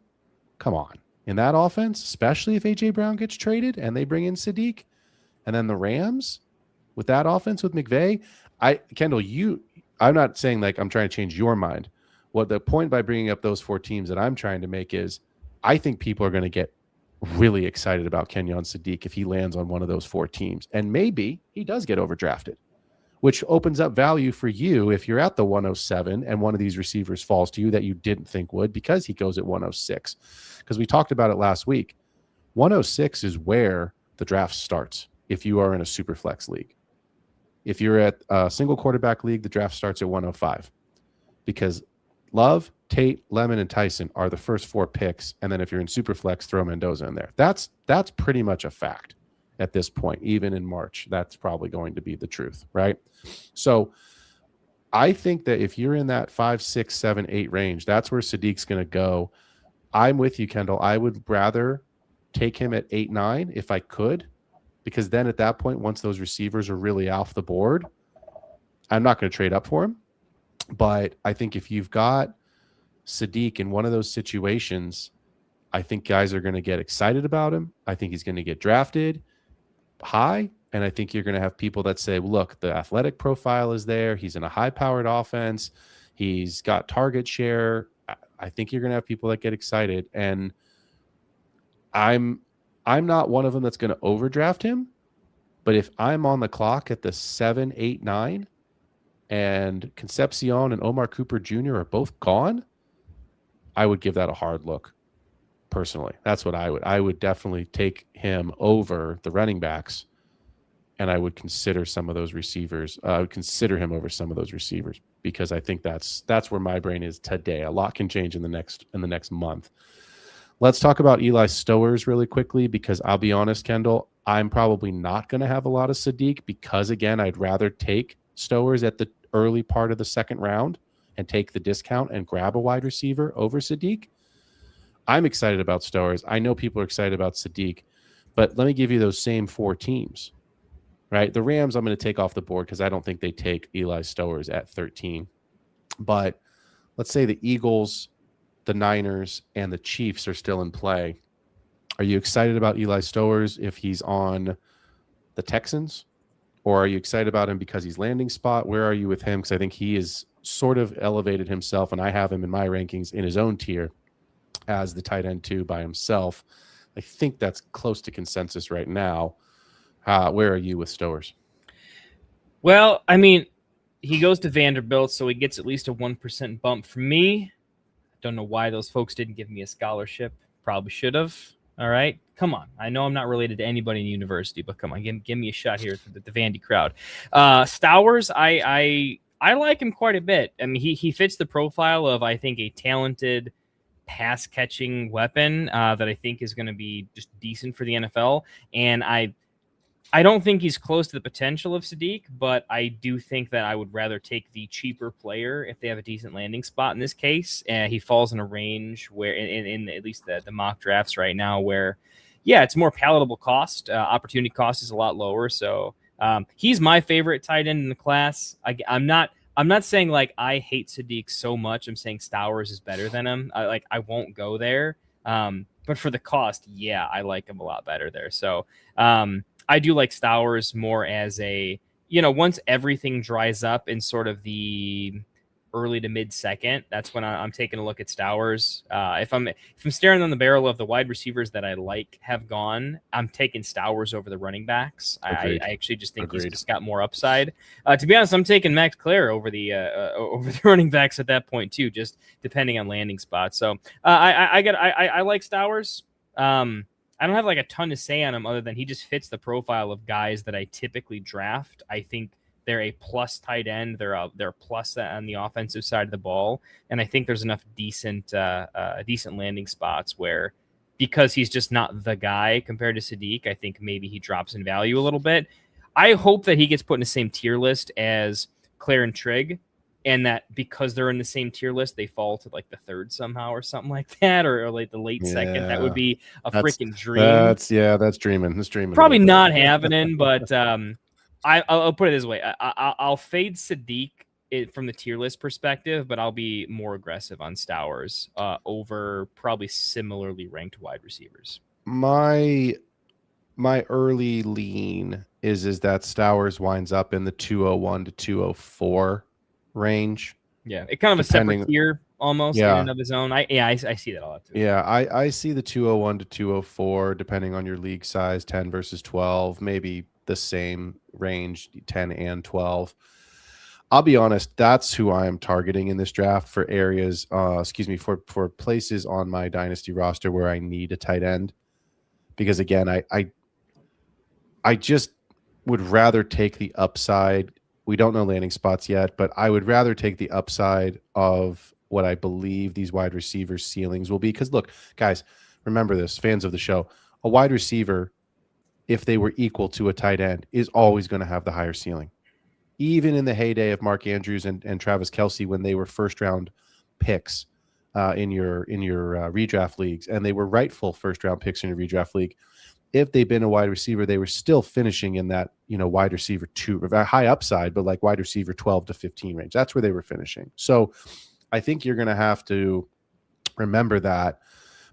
Speaker 3: Come on. In that offense, especially if A.J. Brown gets traded and they bring in Sadiq. And then the Rams with that offense with McVay. Kendall, I'm not saying like I'm trying to change your mind. What the point by bringing up those 4 teams that I'm trying to make is I think people are going to get really excited about Kenyon Sadiq if he lands on one of those 4 teams. And maybe he does get overdrafted, which opens up value for you if you're at the 107 and one of these receivers falls to you that you didn't think would because he goes at 106. Because we talked about it last week. 106 is where the draft starts if you are in a super flex league. If you're at a single quarterback league, the draft starts at 105 because Love, Tate, Lemon, and Tyson are the first 4 picks. And then if you're in super flex, throw Mendoza in there. That's pretty much a fact at this point. Even in March, that's probably going to be the truth, right? So I think that if you're in that 5, 6, 7, 8 range, that's where Sadiq's going to go. I'm with you, Kendall. I would rather take him at 8, 9 if I could, because then at that point, once those receivers are really off the board, I'm not going to trade up for him. But I think if you've got Sadiq in one of those situations, I think guys are going to get excited about him. I think he's going to get drafted high. And I think you're going to have people that say, well, look, the athletic profile is there. He's in a high-powered offense. He's got target share. I think you're going to have people that get excited. And I'm not one of them that's going to overdraft him. But if I'm on the clock at the 7, 8, 9, and Concepcion and Omar Cooper Jr. are both gone, I would give that a hard look personally. That's what I would. I would definitely take him over the running backs, and I would consider some of those receivers. I would consider him over some of those receivers. because I think that's where my brain is today. A lot can change in the next month. Let's talk about Eli Stowers really quickly, because I'll be honest, Kendall, I'm probably not going to have a lot of Sadiq, because again, I'd rather take Stowers at the early part of the second round and take the discount and grab a wide receiver over Sadiq. I'm excited about Stowers. I know people are excited about Sadiq, but let me give you those same 4 teams, right? The Rams, I'm going to take off the board because I don't think they take Eli Stowers at 13. But let's say the Eagles, the Niners, and the Chiefs are still in play. Are you excited about Eli Stowers if he's on the Texans? Or are you excited about him because he's landing spot? Where are you with him? Because I think he is sort of elevated himself, and I have him in my rankings in his own tier as the tight end 2 by himself. I think that's close to consensus right now. Where are you with Stowers?
Speaker 4: Well, I mean, he goes to Vanderbilt, so he gets at least a 1% bump from me. Don't know why those folks didn't give me a scholarship. Probably should have. All right. Come on. I know I'm not related to anybody in the university, but come on, give me a shot here to the Vandy crowd. Stowers, I like him quite a bit. I mean, he fits the profile of, I think, a talented pass catching weapon that I think is going to be just decent for the NFL. And I don't think he's close to the potential of Sadiq, but I do think that I would rather take the cheaper player if they have a decent landing spot in this case. He falls in a range where, in at least the mock drafts right now, where, yeah, it's more palatable cost. Opportunity cost is a lot lower. So he's my favorite tight end in the class. I'm not saying like I hate Sadiq so much. I'm saying Stowers is better than him. I won't go there. But for the cost, yeah, I like him a lot better there. So I do like Stowers more as a, once everything dries up in sort of the early to mid second, that's when I'm taking a look at Stowers. If I'm staring on the barrel of the wide receivers that I like have gone, I'm taking Stowers over the running backs. I actually just think he's just got more upside. To be honest, I'm taking Max Clare over the running backs at that point too, just depending on landing spots. So I like Stowers. I don't have like a ton to say on him other than he just fits the profile of guys that I typically draft. I think they're a plus tight end. They're a plus on the offensive side of the ball. And I think there's enough decent landing spots where, because he's just not the guy compared to Sadiq, I think maybe he drops in value a little bit. I hope that he gets put in the same tier list as Claire and Trigg, and that because they're in the same tier list, they fall to like the 3rd somehow or something like that, or like the late 2nd. That would be a freaking dream.
Speaker 3: That's dreaming. That's dreaming.
Speaker 4: Probably not happening, but I'll put it this way. I'll fade Sadiq from the tier list perspective, but I'll be more aggressive on Stowers over probably similarly ranked wide receivers.
Speaker 3: My early lean is that Stowers winds up in the 201 to 204 range.
Speaker 4: Yeah, it kind of a separate tier almost in and of his own. I see that a lot too.
Speaker 3: Yeah, I see the 201 to 204 depending on your league size, 10 versus 12, maybe the same range, 10 and 12. I'll be honest, that's who I am targeting in this draft for areas, for places on my dynasty roster where I need a tight end. Because again, I just would rather take the upside. We don't know landing spots yet, but I would rather take the upside of what I believe these wide receivers' ceilings will be. Because look, guys, remember this, fans of the show, a wide receiver, if they were equal to a tight end, is always going to have the higher ceiling. Even in the heyday of Mark Andrews and Travis Kelce, when they were first-round picks in your redraft leagues, and they were rightful first-round picks in your redraft league, if they'd been a wide receiver, they were still finishing in that, wide receiver 2, high upside, but like wide receiver 12 to 15 range. That's where they were finishing. So I think you're going to have to remember that,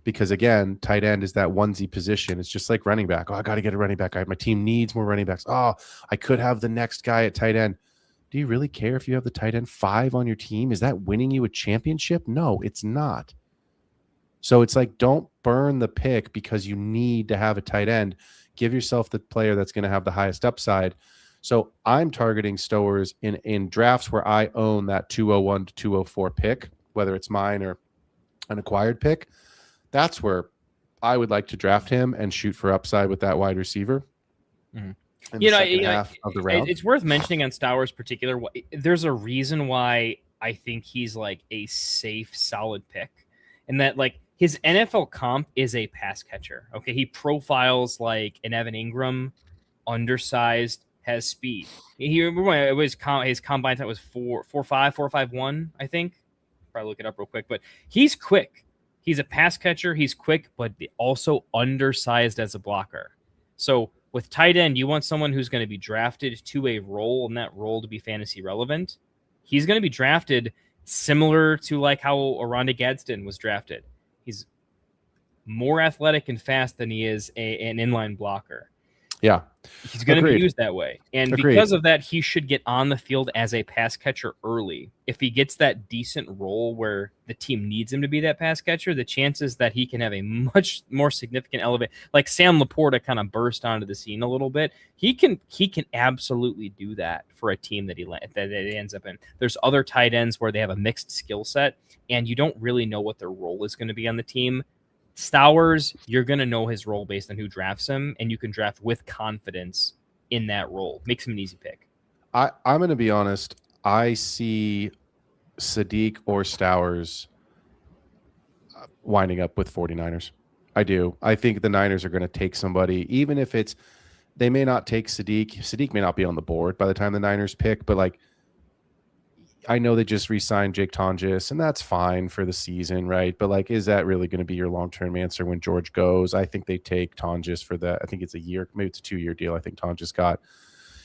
Speaker 3: because again, tight end is that onesie position. It's just like running back. Oh, I got to get a running back. My team needs more running backs. Oh, I could have the next guy at tight end. Do you really care if you have the tight end 5 on your team? Is that winning you a championship? No, it's not. So it's like, don't burn the pick because you need to have a tight end. Give yourself the player that's going to have the highest upside. So I'm targeting Stowers in drafts where I own that 201 to 204 pick, whether it's mine or an acquired pick. That's where I would like to draft him and shoot for upside with that wide receiver.
Speaker 4: Mm-hmm.
Speaker 3: in the second half of the round.
Speaker 4: It's worth mentioning on Stowers' particular. There's a reason why I think he's like a safe, solid pick, and that like his NFL comp is a pass catcher. Okay, he profiles like an Evan Ingram, undersized, has speed. His combine time was 4.5, I think. Probably look it up real quick, but he's quick. He's a pass catcher. He's quick, but also undersized as a blocker. So with tight end, you want someone who's going to be drafted to a role, and that role to be fantasy relevant. He's going to be drafted similar to like how Oronde Gadsden was drafted. He's more athletic and fast than he is an inline blocker.
Speaker 3: Yeah.
Speaker 4: He's going to be used that way. And because of that, he should get on the field as a pass catcher early. If he gets that decent role where the team needs him to be that pass catcher, the chances that he can have a much more significant elevate, like Sam Laporta kind of burst onto the scene a little bit. He can absolutely do that for a team that it ends up in. There's other tight ends where they have a mixed skill set, and you don't really know what their role is going to be on the team. Stowers, you're going to know his role based on who drafts him, and you can draft with confidence in that role. Makes him an easy pick.
Speaker 3: I'm going to be honest. I see Sadiq or Stowers winding up with 49ers. I do. I think the Niners are going to take somebody, even if they may not take Sadiq. Sadiq may not be on the board by the time the Niners pick, but like, I know they just re-signed Jake Tonjes, and that's fine for the season, right? But like, is that really going to be your long-term answer when George goes? I think they take Tonjes for that. I think it's a year, maybe it's a 2-year deal. I think Tonjes got,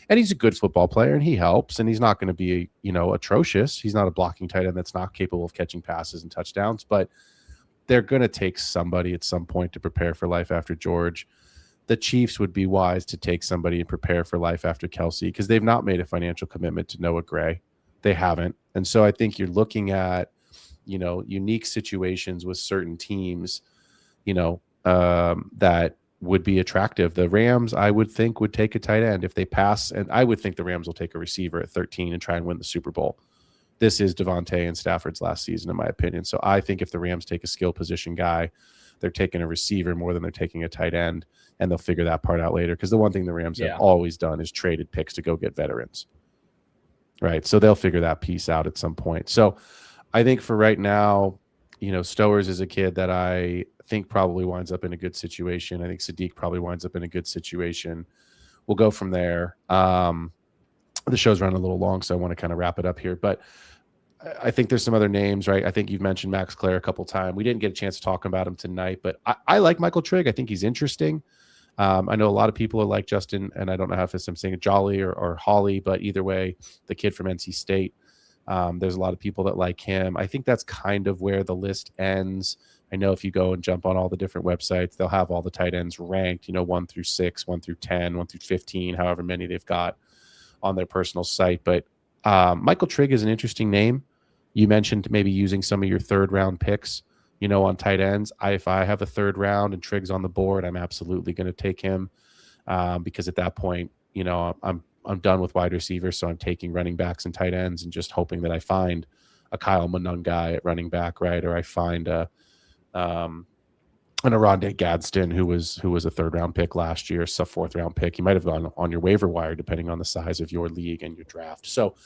Speaker 3: and he's a good football player, and he helps, and he's not going to be, atrocious. He's not a blocking tight end that's not capable of catching passes and touchdowns, but they're going to take somebody at some point to prepare for life after George. The Chiefs would be wise to take somebody and prepare for life after Kelsey, because they've not made a financial commitment to Noah Gray. They haven't. And so I think you're looking at, unique situations with certain teams, that would be attractive. The Rams, I would think, would take a tight end if they pass. And I would think the Rams will take a receiver at 13 and try and win the Super Bowl. This is Devontae and Stafford's last season, in my opinion. So I think if the Rams take a skill position guy, they're taking a receiver more than they're taking a tight end, and they'll figure that part out later. Because the one thing the Rams have always done is traded picks to go get veterans. Right. So they'll figure that piece out at some point. So I think for right now, Stowers is a kid that I think probably winds up in a good situation. I think Sadiq probably winds up in a good situation. We'll go from there. The show's running a little long, so I want to kind of wrap it up here. But I think there's some other names, right? I think you've mentioned Max Clare a couple times. We didn't get a chance to talk about him tonight, but I like Michael Trigg. I think he's interesting. I know a lot of people are like Justin, and I don't know if I'm saying Jolly or Holly, but either way, the kid from NC State, there's a lot of people that like him. I think that's kind of where the list ends. I know if you go and jump on all the different websites, they'll have all the tight ends ranked, 1 through 6, 1 through 10, 1 through 15, however many they've got on their personal site. But Michael Trigg is an interesting name. You mentioned maybe using some of your third-round picks, on tight ends. If I have a third round and Trigg's on the board, I'm absolutely going to take him because at that point, I'm done with wide receivers, so I'm taking running backs and tight ends and just hoping that I find a Kyle Manung guy at running back, right? Or I find an Oronde Gadsden who was a third-round pick last year, sub fourth-round pick. He might have gone on your waiver wire depending on the size of your league and your draft. So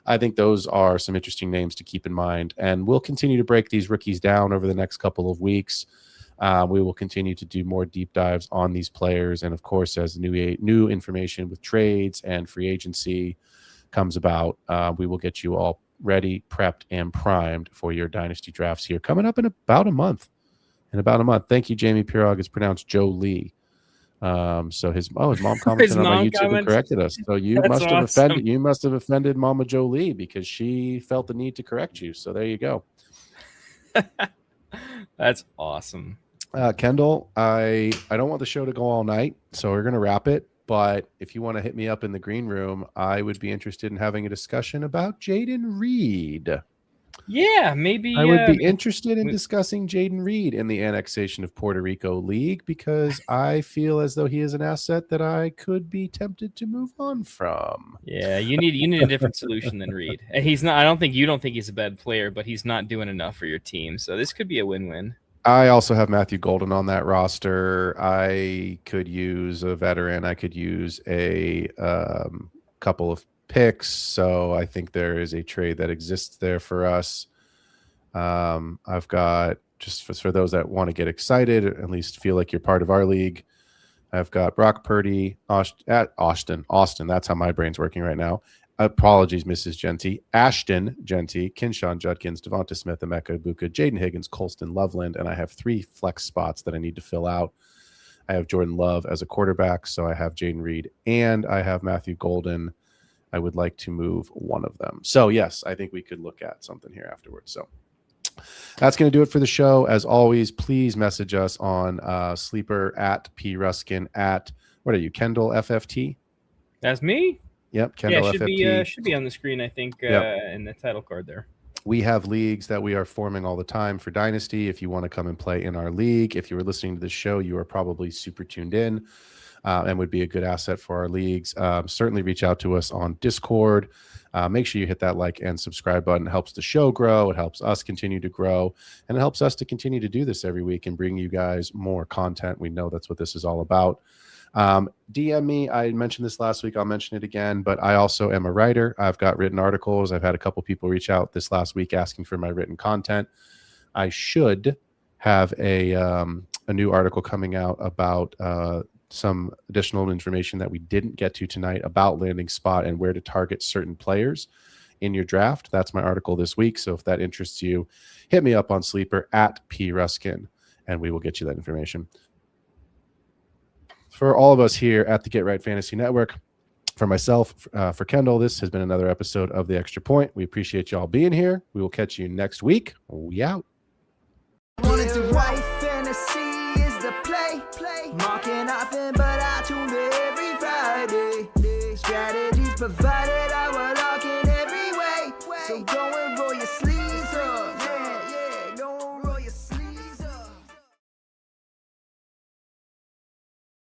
Speaker 3: I think those are some interesting names to keep in mind, and we'll continue to break these rookies down over the next couple of weeks. We will continue to do more deep dives on these players, and of course, as new information with trades and free agency comes about, we will get you all ready, prepped, and primed for your dynasty drafts here coming up in about a month. Thank you, Jamie Pirog. It's pronounced Joe Lee. So his mom commented on my YouTube and corrected us. So you must have offended Mama Jolie because she felt the need to correct you. So there you go.
Speaker 4: That's awesome.
Speaker 3: Kendall, I don't want the show to go all night, so we're going to wrap it. But if you want to hit me up in the green room, I would be interested in having a discussion about Jaden Reed.
Speaker 4: Yeah, maybe.
Speaker 3: I would be interested in discussing Jaden Reed in the annexation of Puerto Rico League because I feel as though he is an asset that I could be tempted to move on from.
Speaker 4: Yeah, you need a different solution than Reed. And he's not. You don't think he's a bad player, but he's not doing enough for your team. So this could be a win-win.
Speaker 3: I also have Matthew Golden on that roster. I could use a veteran. I could use a couple of picks. So I think there is a trade that exists there for us. I've got, just for those that want to get excited, at least feel like you're part of our league, I've got Brock Purdy, Austin. That's how my brain's working right now. Apologies, Mrs. Genty. Ashton Genty, Kinshawn Judkins, Devonta Smith, Emeka Ibuka, Jaden Higgins, Colston Loveland, and I have 3 flex spots that I need to fill out. I have Jordan Love as a quarterback, so I have Jaden Reed, and I have Matthew Golden. I would like to move one of them. So, yes, I think we could look at something here afterwards. So that's going to do it for the show. As always, please message us on Sleeper at P Ruskin at, what are you, KendallTFFT?
Speaker 4: That's me.
Speaker 3: Yep, KendallTFFT.
Speaker 4: Should be on the screen, I think, in the title card there.
Speaker 3: We have leagues that we are forming all the time for Dynasty. If you want to come and play in our league, if you were listening to this show, you are probably super tuned in and would be a good asset for our leagues. Certainly reach out to us on Discord. Make sure you hit that like and subscribe button. It helps the show grow. It helps us continue to grow. And it helps us to continue to do this every week and bring you guys more content. We know that's what this is all about. DM me. I mentioned this last week. I'll mention it again, but I also am a writer. I've got written articles. I've had a couple people reach out this last week asking for my written content. I should have a new article coming out about some additional information that we didn't get to tonight about landing spot and where to target certain players in your draft. That's my article this week. So if that interests you, hit me up on Sleeper at P Ruskin and we will get you that information. For all of us here at the Get Right Fantasy Network, for myself, for Kendall, this has been another episode of The Extra Point. We appreciate y'all being here. We will catch you next week. We out.
Speaker 1: Fantasy is the play. Marking nothing, but I tune in every Friday. Strategies provided, I will lock in every way. So go